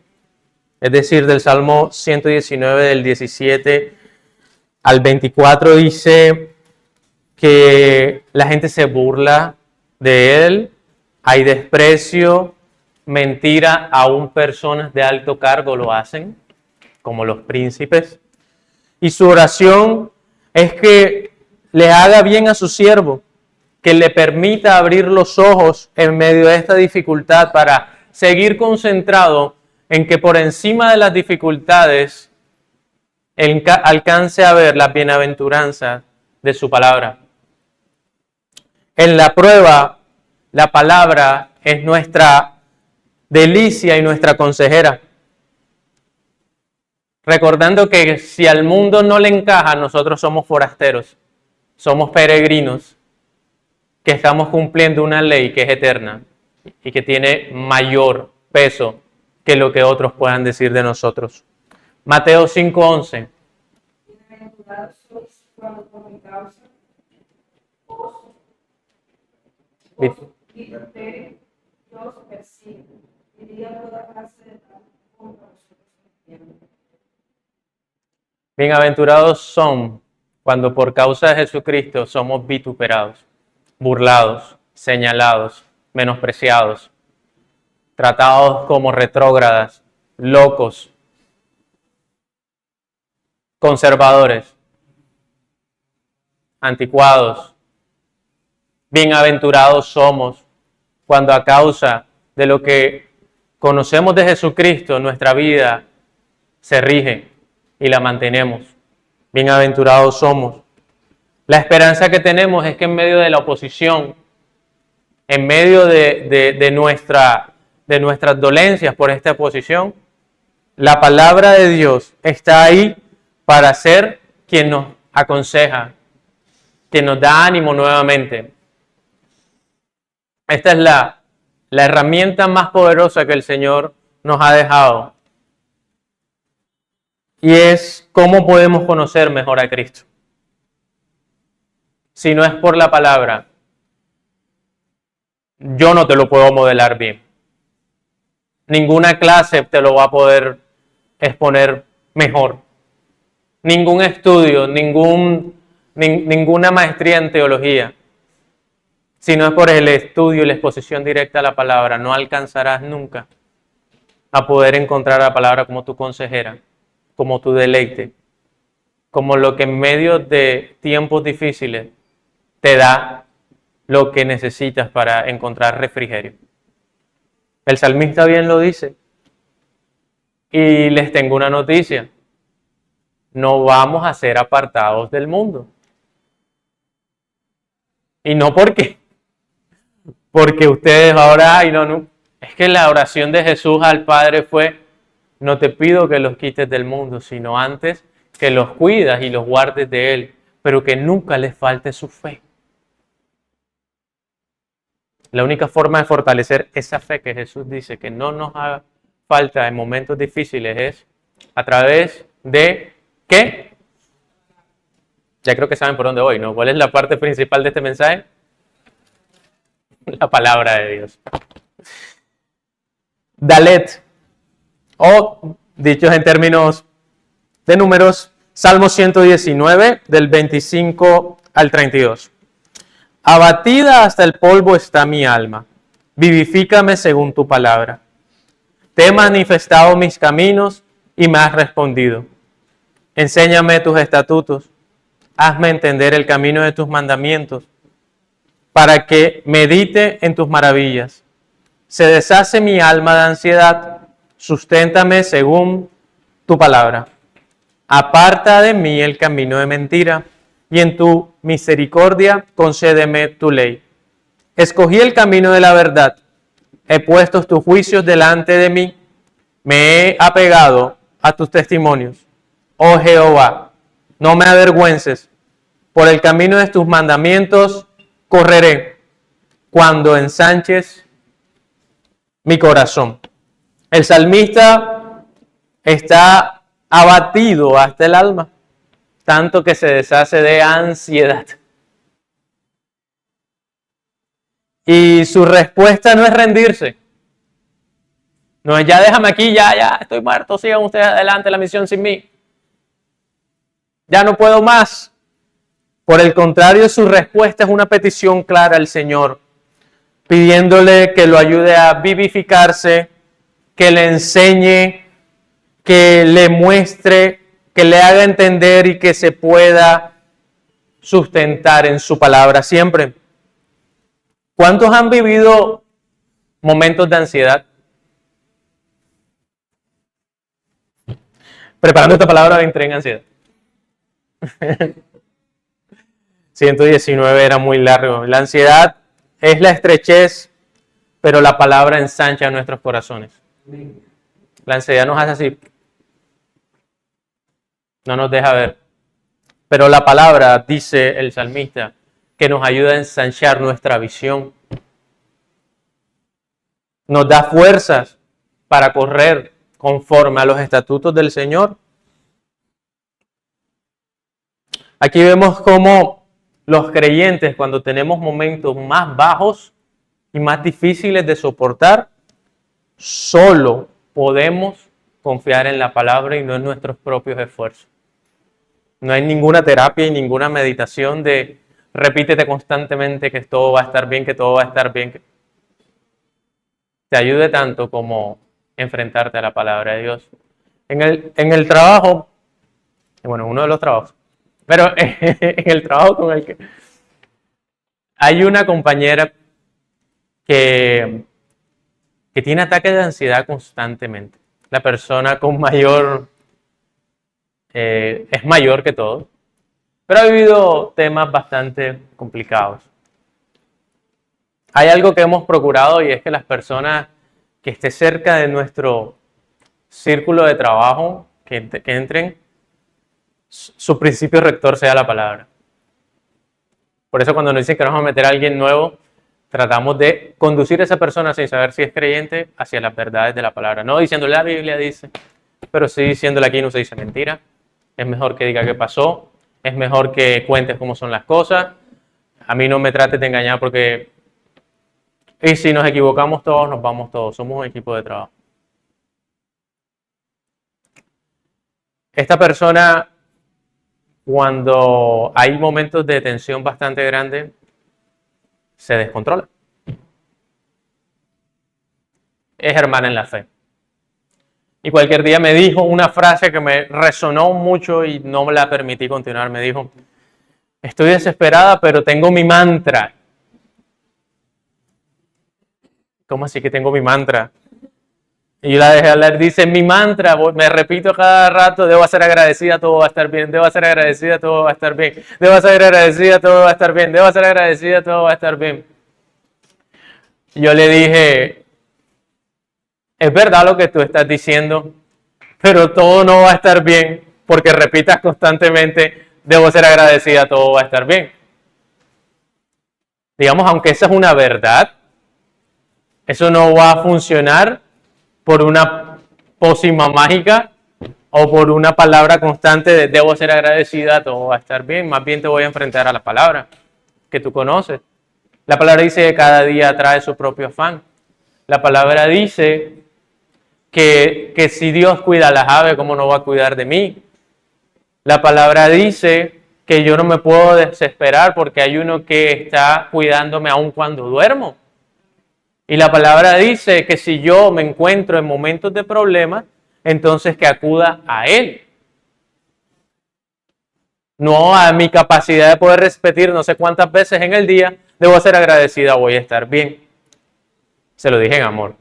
es decir, del Salmo 119, del 17 al 24, dice que la gente se burla de él, hay desprecio, mentira, aún personas de alto cargo lo hacen, como los príncipes. Y su oración es que le haga bien a su siervo, que le permita abrir los ojos en medio de esta dificultad para seguir concentrado en que por encima de las dificultades alcance a ver la bienaventuranza de su palabra. En la prueba, la palabra es nuestra delicia y nuestra consejera. Recordando que si al mundo no le encaja, nosotros somos forasteros, somos peregrinos, que estamos cumpliendo una ley que es eterna y que tiene mayor peso que lo que otros puedan decir de nosotros. Mateo 5:11. Bienaventurados son cuando por causa de Jesucristo somos vituperados, burlados, señalados, menospreciados, tratados como retrógradas, locos, conservadores, anticuados. Bienaventurados somos cuando a causa de lo que conocemos de Jesucristo, nuestra vida se rige y la mantenemos. Bienaventurados somos. La esperanza que tenemos es que en medio de la oposición, en medio de nuestras dolencias por esta oposición, la palabra de Dios está ahí para ser quien nos aconseja, quien nos da ánimo nuevamente. Esta es la herramienta más poderosa que el Señor nos ha dejado. y es cómo podemos conocer mejor a Cristo. Si no es por la palabra, yo no te lo puedo modelar bien. Ninguna clase te lo va a poder exponer mejor. Ningún estudio, ninguna maestría en teología. Si no es por el estudio y la exposición directa a la palabra, no alcanzarás nunca a poder encontrar la palabra como tu consejera, como tu deleite, como lo que en medio de tiempos difíciles te da lo que necesitas para encontrar refrigerio. El salmista bien lo dice. Y les tengo una noticia. No vamos a ser apartados del mundo. Y no porque ustedes ahora, no. Es que la oración de Jesús al Padre fue, no te pido que los quites del mundo, sino antes que los cuidas y los guardes de él, pero que nunca les falte su fe. La única forma de fortalecer esa fe que Jesús dice que no nos haga falta en momentos difíciles es a través de ¿qué? Ya creo que saben por dónde voy, ¿no? ¿Cuál es la parte principal de este mensaje? La palabra de Dios. Dalet, o dichos en términos de números, Salmo 119, del 25 al 32. Abatida hasta el polvo está mi alma, vivifícame según tu palabra. Te he manifestado mis caminos y me has respondido. Enséñame tus estatutos, hazme entender el camino de tus mandamientos, para que medite en tus maravillas. Se deshace mi alma de ansiedad, susténtame según tu palabra. Aparta de mí el camino de mentira, y en tu misericordia concédeme tu ley. Escogí el camino de la verdad, he puesto tus juicios delante de mí, me he apegado a tus testimonios. Oh Jehová, no me avergüences, por el camino de tus mandamientos correré, cuando ensanches mi corazón. El salmista está abatido hasta el alma, tanto que se deshace de ansiedad. Y su respuesta no es rendirse. No es ya déjame aquí, ya estoy muerto, sigan ustedes adelante la misión sin mí. Ya no puedo más. Por el contrario, su respuesta es una petición clara al Señor, pidiéndole que lo ayude a vivificarse, que le enseñe, que le muestre, que le haga entender y que se pueda sustentar en su palabra siempre. ¿Cuántos han vivido momentos de ansiedad? Preparando esta palabra entré en ansiedad. 119 era muy largo. La ansiedad es la estrechez, pero la palabra ensancha nuestros corazones. La ansiedad nos hace así. No nos deja ver. Pero la palabra, dice el salmista, que nos ayuda a ensanchar nuestra visión. Nos da fuerzas para correr conforme a los estatutos del Señor. Aquí vemos cómo los creyentes, cuando tenemos momentos más bajos y más difíciles de soportar, solo podemos confiar en la palabra y no en nuestros propios esfuerzos. No hay ninguna terapia y ninguna meditación de repítete constantemente que todo va a estar bien, que todo va a estar bien. Que te ayude tanto como enfrentarte a la palabra de Dios. En el trabajo, bueno, uno de los trabajos, pero en el trabajo con el que hay una compañera que tiene ataques de ansiedad constantemente. La persona con mayor, es mayor que todos, pero ha vivido temas bastante complicados. Hay algo que hemos procurado y es que las personas que estén cerca de nuestro círculo de trabajo, que entren, su principio rector sea la palabra. Por eso cuando nos dicen que nos vamos a meter a alguien nuevo, tratamos de conducir a esa persona sin saber si es creyente hacia las verdades de la palabra. No diciendo la Biblia dice, pero sí diciéndole aquí no se dice mentira. Es mejor que diga qué pasó, es mejor que cuentes cómo son las cosas. A mí no me trates de engañar porque... Y si nos equivocamos todos, nos vamos todos. Somos un equipo de trabajo. Esta persona, cuando hay momentos de tensión bastante grande, se descontrola. Es hermana en la fe. Y cualquier día me dijo una frase que me resonó mucho y no me la permití continuar. Me dijo, estoy desesperada, pero tengo mi mantra. ¿Cómo así que tengo mi mantra? Y yo la dejé hablar, dice, mi mantra, me repito cada rato, debo ser agradecida, todo va a estar bien, debo ser agradecida, todo va a estar bien, debo ser agradecida, todo va a estar bien, debo ser agradecida, todo va a estar bien. Yo le dije, es verdad lo que tú estás diciendo, pero todo no va a estar bien, porque repitas constantemente, debo ser agradecida, todo va a estar bien. Digamos, aunque esa es una verdad, eso no va a funcionar por una pócima mágica o por una palabra constante de debo ser agradecida, todo va a estar bien. Más bien te voy a enfrentar a la palabra que tú conoces. La palabra dice que cada día trae su propio afán. La palabra dice que si Dios cuida a las aves, ¿cómo no va a cuidar de mí? La palabra dice que yo no me puedo desesperar porque hay uno que está cuidándome aun cuando duermo. Y la palabra dice que si yo me encuentro en momentos de problemas, entonces que acuda a Él. No a mi capacidad de poder repetir no sé cuántas veces en el día, debo ser agradecida, voy a estar bien. Se lo dije en amor.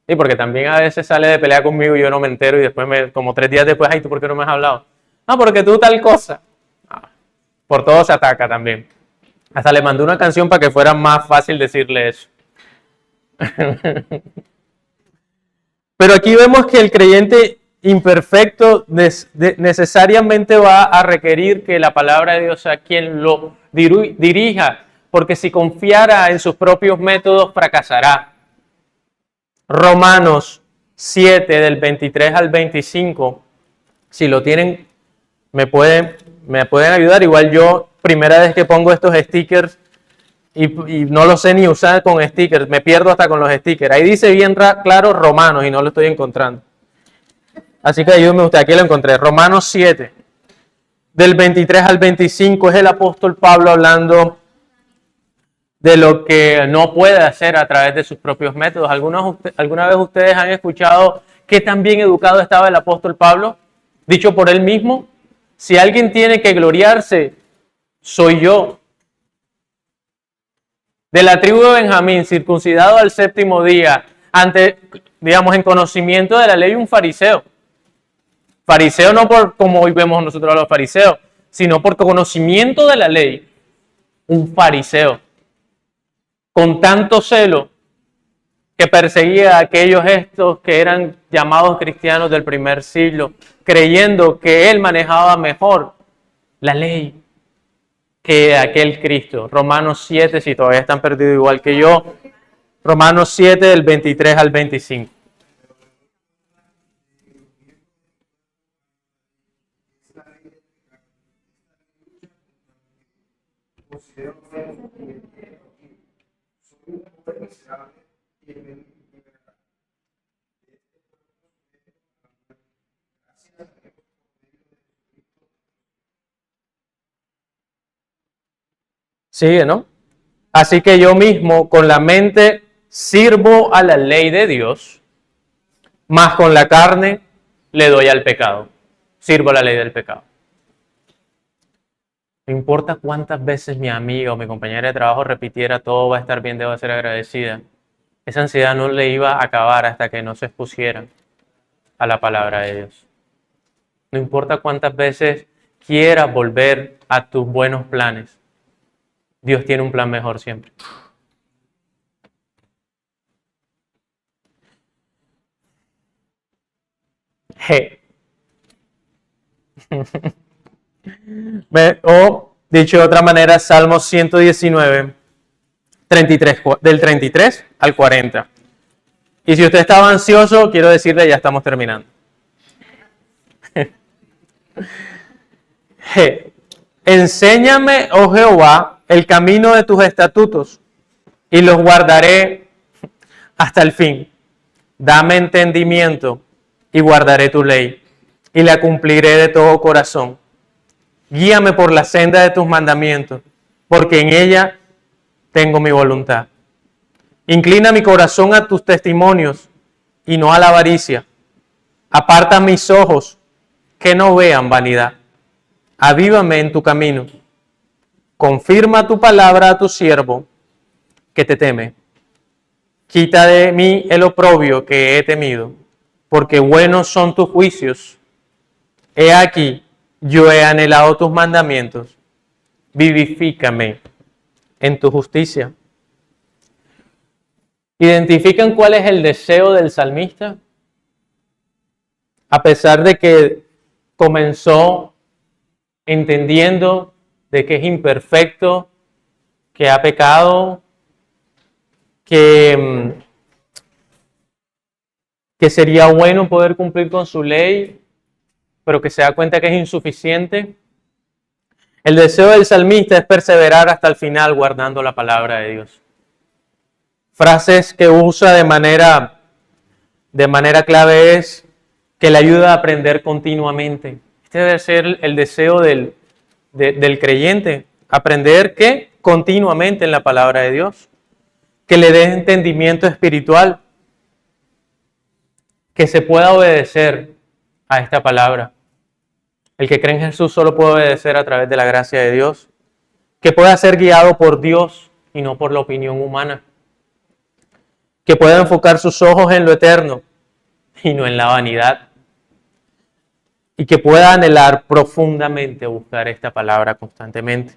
Y porque también a veces sale de pelea conmigo y yo no me entero y después, como 3 días después, ay, ¿tú por qué no me has hablado? Ah, porque tú tal cosa. Por todo se ataca también. Hasta le mandé una canción para que fuera más fácil decirle eso. Pero aquí vemos que el creyente imperfecto necesariamente va a requerir que la palabra de Dios sea quien lo dirija, porque si confiara en sus propios métodos fracasará. Romanos 7 del 23 al 25, si lo tienen, me pueden ayudar. Igual yo, primera vez que pongo estos stickers y no lo sé ni usar con stickers, me pierdo hasta con los stickers. Ahí dice bien claro Romanos y no lo estoy encontrando. Así que ayúdeme usted, aquí lo encontré. Romanos 7, del 23 al 25, es el apóstol Pablo hablando de lo que no puede hacer a través de sus propios métodos. ¿Alguna vez ustedes han escuchado qué tan bien educado estaba el apóstol Pablo? Dicho por él mismo, si alguien tiene que gloriarse, soy yo. De la tribu de Benjamín, circuncidado al 7º día, en conocimiento de la ley, un fariseo. Fariseo no por como hoy vemos nosotros a los fariseos, sino por conocimiento de la ley, un fariseo. Con tanto celo que perseguía a aquellos estos que eran llamados cristianos del primer siglo, creyendo que él manejaba mejor la ley que aquel Cristo. Romanos 7, si todavía están perdidos igual que yo, Romanos 7 del 23 al 25. Sigue, ¿no? Así que yo mismo con la mente sirvo a la ley de Dios, mas con la carne le doy al pecado. Sirvo a la ley del pecado. No importa cuántas veces mi amiga o mi compañera de trabajo repitiera todo va a estar bien, debo ser agradecida. Esa ansiedad no le iba a acabar hasta que no se expusiera a la palabra de Dios. No importa cuántas veces quieras volver a tus buenos planes. Dios tiene un plan mejor siempre. O, dicho de otra manera, Salmo 119, 33, del 33 al 40. Y si usted estaba ansioso, quiero decirle, ya estamos terminando. Enséñame, oh Jehová, el camino de tus estatutos, y los guardaré hasta el fin. Dame entendimiento, y guardaré tu ley, y la cumpliré de todo corazón. Guíame por la senda de tus mandamientos, porque en ella tengo mi voluntad. Inclina mi corazón a tus testimonios, y no a la avaricia. Aparta mis ojos, que no vean vanidad. Avívame en tu camino. Confirma tu palabra a tu siervo, que te teme. Quita de mí el oprobio que he temido, porque buenos son tus juicios. He aquí, yo he anhelado tus mandamientos. Vivifícame en tu justicia. ¿Identifican cuál es el deseo del salmista? A pesar de que comenzó entendiendo de que es imperfecto, que ha pecado, que sería bueno poder cumplir con su ley, pero que se da cuenta que es insuficiente. El deseo del salmista es perseverar hasta el final guardando la palabra de Dios. Frases que usa de manera clave es que le ayuda a aprender continuamente. Este debe ser el deseo del creyente, aprender ¿qué? Continuamente en la palabra de Dios. Que le dé entendimiento espiritual, que se pueda obedecer a esta palabra. El que cree en Jesús solo puede obedecer a través de la gracia de Dios, que pueda ser guiado por Dios y no por la opinión humana, que pueda enfocar sus ojos en lo eterno y no en la vanidad, y que pueda anhelar profundamente buscar esta palabra constantemente.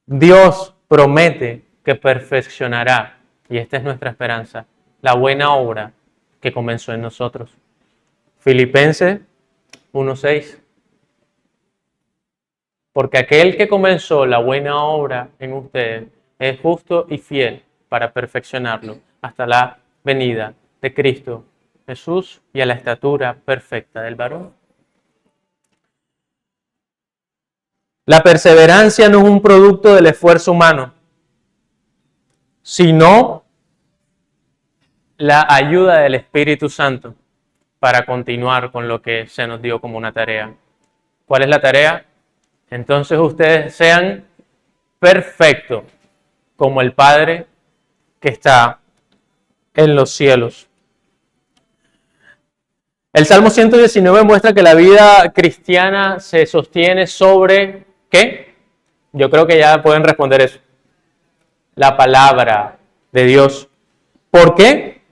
Dios promete que perfeccionará, y esta es nuestra esperanza, la buena obra que comenzó en nosotros. Filipenses 1:6. Porque aquel que comenzó la buena obra en ustedes es justo y fiel para perfeccionarlo hasta la venida de Cristo Jesús y a la estatura perfecta del varón. La perseverancia no es un producto del esfuerzo humano, sino la ayuda del Espíritu Santo para continuar con lo que se nos dio como una tarea. ¿Cuál es la tarea? Entonces ustedes sean perfectos como el Padre que está en los cielos. El Salmo 119 muestra que la vida cristiana se sostiene sobre ¿qué? Yo creo que ya pueden responder eso. La palabra de Dios. ¿Por qué?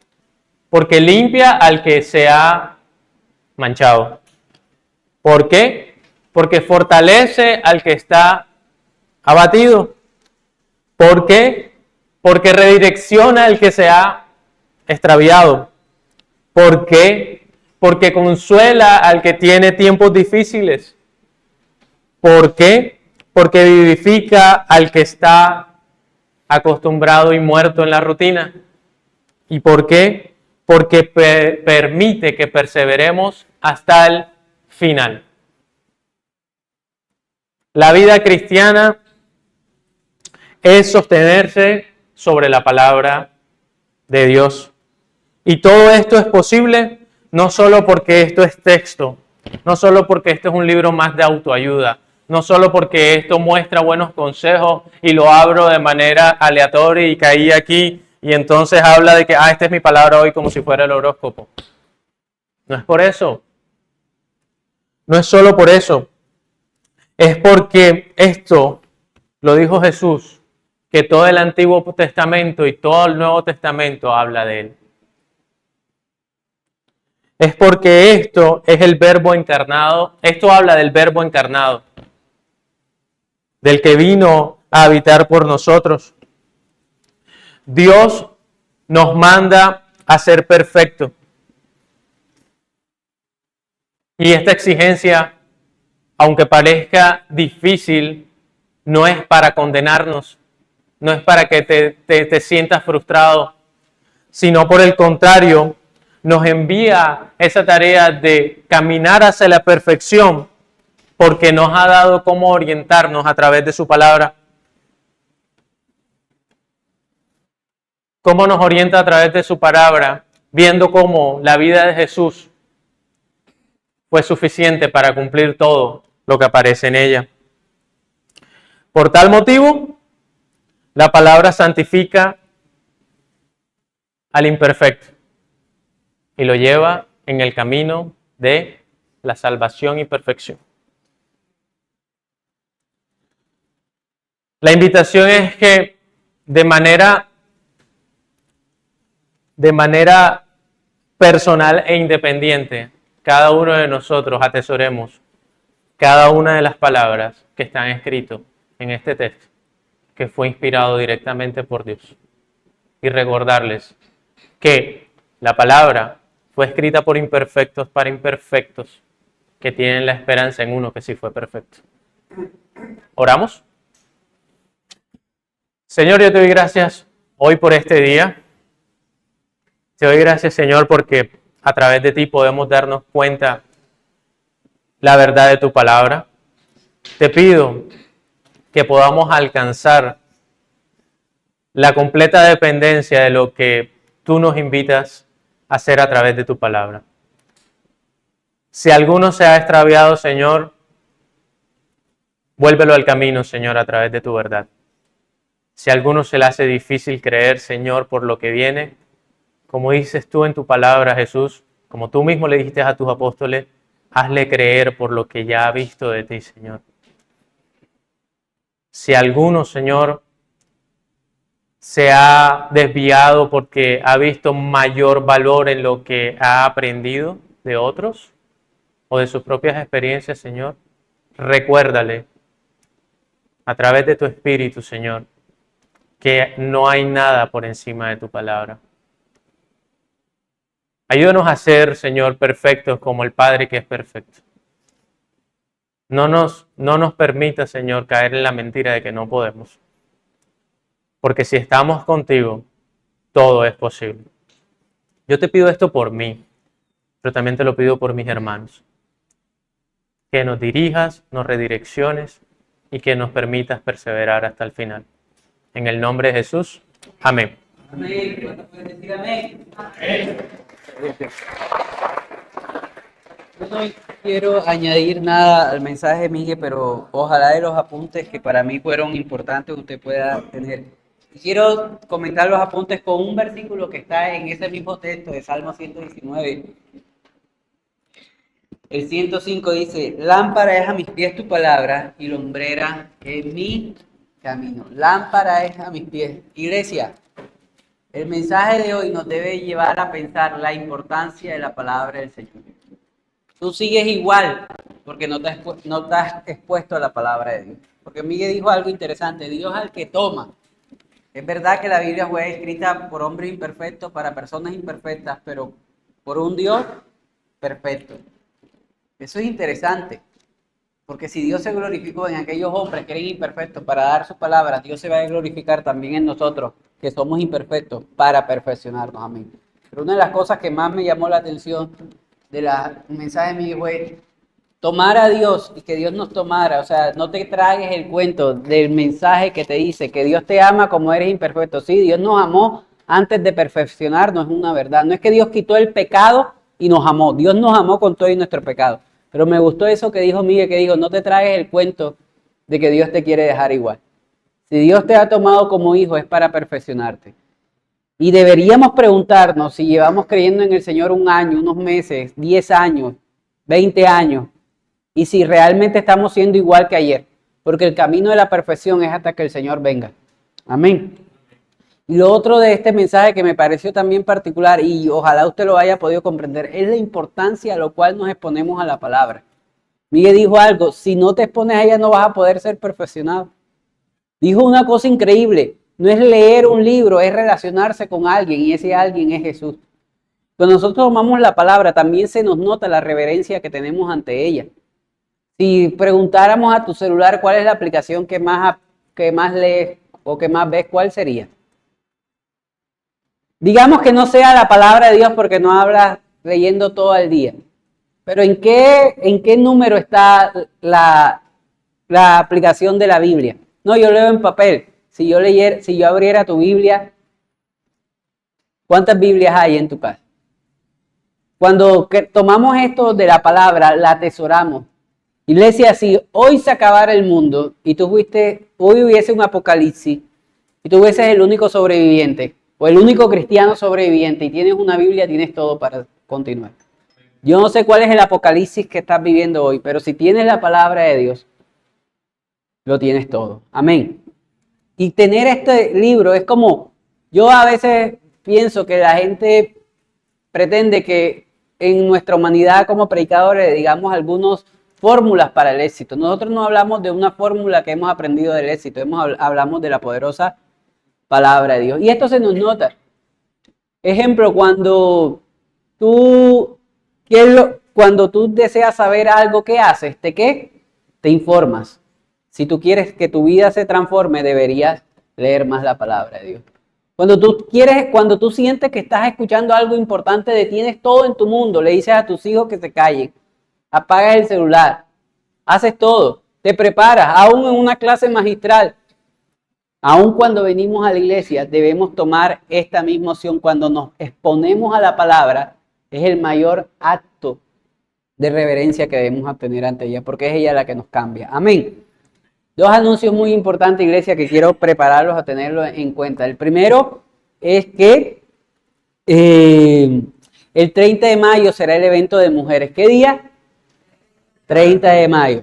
Porque limpia al que se ha manchado. ¿Por qué? Porque fortalece al que está abatido. ¿Por qué? Porque redirecciona al que se ha extraviado. ¿Por qué? Porque consuela al que tiene tiempos difíciles. ¿Por qué? Porque vivifica al que está acostumbrado y muerto en la rutina. ¿Y por qué? Porque permite que perseveremos hasta el final. La vida cristiana es sostenerse sobre la palabra de Dios. Y todo esto es posible no solo porque esto es texto, no solo porque esto es un libro más de autoayuda, no solo porque esto muestra buenos consejos y lo abro de manera aleatoria y caí aquí y entonces habla de que esta es mi palabra hoy como si fuera el horóscopo. No es por eso. No es solo por eso. Es porque esto lo dijo Jesús, que todo el Antiguo Testamento y todo el Nuevo Testamento habla de Él. Es porque esto es el Verbo encarnado, esto habla del Verbo encarnado, del que vino a habitar por nosotros. Dios nos manda a ser perfectos. Y esta exigencia, aunque parezca difícil, no es para condenarnos, no es para que te sientas frustrado, sino por el contrario, nos envía esa tarea de caminar hacia la perfección porque nos ha dado cómo orientarnos a través de su palabra. ¿Cómo nos orienta a través de su palabra? Viendo cómo la vida de Jesús fue suficiente para cumplir todo lo que aparece en ella. Por tal motivo, la palabra santifica al imperfecto y lo lleva en el camino de la salvación y perfección. La invitación es que de manera personal e independiente, cada uno de nosotros atesoremos cada una de las palabras que están escritas en este texto, que fue inspirado directamente por Dios. Y recordarles que la palabra fue escrita por imperfectos para imperfectos, que tienen la esperanza en uno que sí fue perfecto. ¿Oramos? Señor, yo te doy gracias hoy por este día. Te doy gracias, Señor, porque a través de ti podemos darnos cuenta la verdad de tu palabra. Te pido que podamos alcanzar la completa dependencia de lo que tú nos invitas a hacer a través de tu palabra. Si alguno se ha extraviado, Señor, vuélvelo al camino, Señor, a través de tu verdad. Si a alguno se le hace difícil creer, Señor, por lo que viene, como dices tú en tu palabra, Jesús, como tú mismo le dijiste a tus apóstoles, hazle creer por lo que ya ha visto de ti, Señor. Si alguno, Señor, se ha desviado porque ha visto mayor valor en lo que ha aprendido de otros o de sus propias experiencias, Señor, recuérdale a través de tu Espíritu, Señor, que no hay nada por encima de tu palabra. Ayúdanos a ser, Señor, perfectos como el Padre que es perfecto. No nos permita, Señor, caer en la mentira de que no podemos. Porque si estamos contigo, todo es posible. Yo te pido esto por mí, pero también te lo pido por mis hermanos. Que nos dirijas, nos redirecciones y que nos permitas perseverar hasta el final. En el nombre de Jesús, amén. Amén. ¿Cuántos pueden decir amén? Amén. Yo no quiero añadir nada al mensaje de Miguel, pero ojalá de los apuntes que para mí fueron importantes usted pueda tener. Y quiero comentar los apuntes con un versículo que está en ese mismo texto de Salmo 119. El 105 dice, lámpara es a mis pies tu palabra y lumbrera en mi camino. Lámpara es a mis pies. Iglesia, el mensaje de hoy nos debe llevar a pensar la importancia de la palabra del Señor. Tú sigues igual porque no estás expuesto a la palabra de Dios. Porque Miguel dijo algo interesante, Dios al que toma. Es verdad que la Biblia fue escrita por hombres imperfectos, para personas imperfectas, pero por un Dios perfecto. Eso es interesante, porque si Dios se glorificó en aquellos hombres que eran imperfectos para dar su palabra, Dios se va a glorificar también en nosotros, que somos imperfectos, para perfeccionarnos. Amén. Pero una de las cosas que más me llamó la atención del mensaje de mi hijo es tomar a Dios y que Dios nos tomara. O sea, no te tragues el cuento del mensaje que te dice que Dios te ama como eres imperfecto. Sí, Dios nos amó antes de perfeccionarnos, es una verdad. No es que Dios quitó el pecado y nos amó. Dios nos amó con todo y nuestro pecado. Pero me gustó eso que dijo Miguel, que dijo, no te tragues el cuento de que Dios te quiere dejar igual. Si Dios te ha tomado como hijo es para perfeccionarte. Y deberíamos preguntarnos si llevamos creyendo en el Señor un año, unos meses, 10 años, 20 años, y si realmente estamos siendo igual que ayer. Porque el camino de la perfección es hasta que el Señor venga. Amén. Y lo otro de este mensaje que me pareció también particular, y ojalá usted lo haya podido comprender, es la importancia a lo cual nos exponemos a la palabra. Miguel dijo algo, si no te expones a ella no vas a poder ser perfeccionado. Dijo una cosa increíble, no es leer un libro, es relacionarse con alguien, y ese alguien es Jesús. Cuando nosotros tomamos la palabra, también se nos nota la reverencia que tenemos ante ella. Si preguntáramos a tu celular cuál es la aplicación que más lees o que más ves, ¿cuál sería? Digamos que no sea la palabra de Dios porque no hablas leyendo todo el día. Pero ¿en qué número está la aplicación de la Biblia? No, yo leo en papel. Si yo abriera tu Biblia, ¿cuántas Biblias hay en tu casa? Cuando tomamos esto de la palabra, la atesoramos. Iglesia, si hoy se acabara el mundo y hoy hubiese un apocalipsis y tú fueses el único sobreviviente o el único cristiano sobreviviente y tienes una Biblia, tienes todo para continuar. Yo no sé cuál es el apocalipsis que estás viviendo hoy, pero si tienes la palabra de Dios, lo tienes todo. Amén. Y tener este libro es como, yo a veces pienso que la gente pretende que en nuestra humanidad como predicadores digamos algunas fórmulas para el éxito. Nosotros no hablamos de una fórmula que hemos aprendido del éxito, hablamos de la poderosa palabra de Dios. Y esto se nos nota. Ejemplo, cuando tú deseas saber algo que haces, ¿qué? Te informas. Si tú quieres que tu vida se transforme, deberías leer más la palabra de Dios. Cuando tú sientes que estás escuchando algo importante, detienes todo en tu mundo, le dices a tus hijos que se callen, apagas el celular, haces todo, te preparas, aún en una clase magistral. Aún cuando venimos a la iglesia, debemos tomar esta misma opción. Cuando nos exponemos a la palabra, es el mayor acto de reverencia que debemos obtener ante ella, porque es ella la que nos cambia. Amén. Dos anuncios muy importantes, iglesia, que quiero prepararlos a tenerlos en cuenta. El primero es que el 30 de mayo será el evento de mujeres. ¿Qué día? 30 de mayo.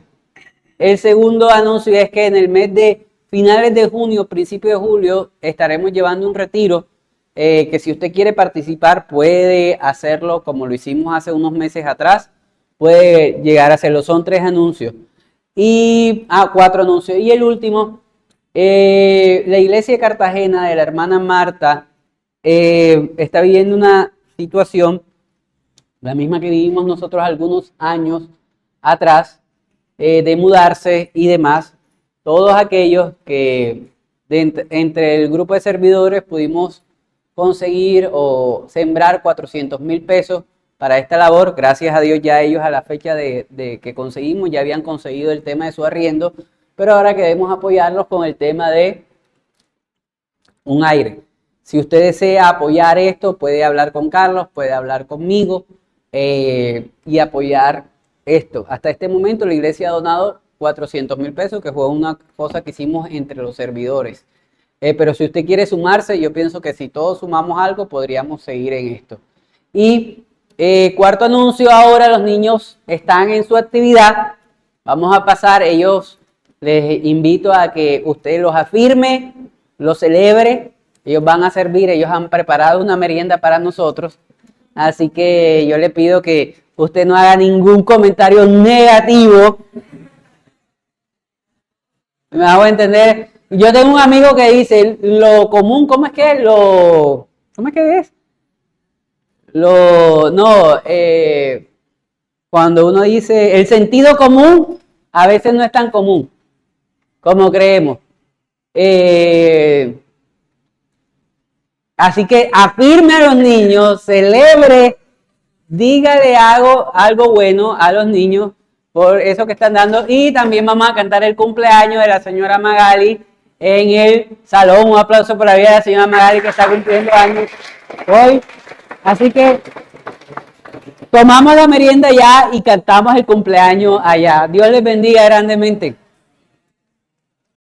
El segundo anuncio es que en el mes de finales de junio, principio de julio, estaremos llevando un retiro que si usted quiere participar puede hacerlo como lo hicimos hace unos meses atrás. Puede llegar a hacerlo. Son 3 anuncios. Y 4 anuncios. Y el último, la iglesia de Cartagena de la hermana Marta está viviendo una situación, la misma que vivimos nosotros algunos años atrás, de mudarse y demás. Todos aquellos que entre el grupo de servidores pudimos conseguir o sembrar 400,000 pesos para esta labor. Gracias a Dios ya ellos a la fecha de que conseguimos ya habían conseguido el tema de su arriendo, pero ahora queremos apoyarlos con el tema de un aire. Si usted desea apoyar esto, puede hablar con Carlos, puede hablar conmigo y apoyar esto. Hasta este momento la iglesia ha donado 400,000 pesos, que fue una cosa que hicimos entre los servidores. Pero si usted quiere sumarse, yo pienso que si todos sumamos algo, podríamos seguir en esto. Y cuarto anuncio, ahora los niños están en su actividad. Vamos a pasar, les invito a que usted los afirme, los celebre. Ellos van a servir, ellos han preparado una merienda para nosotros. Así que yo le pido que usted no haga ningún comentario negativo. ¿Me hago entender? Yo tengo un amigo que dice, lo común, ¿cómo es que es? Cuando uno dice, el sentido común a veces no es tan común como creemos. Así que afirme a los niños, celebre, dígale algo bueno a los niños por eso que están dando. Y también vamos a cantar el cumpleaños de la señora Magali en el salón. Un aplauso por la vida de la señora Magali que está cumpliendo años hoy. Así que tomamos la merienda ya y cantamos el cumpleaños allá. Dios les bendiga grandemente.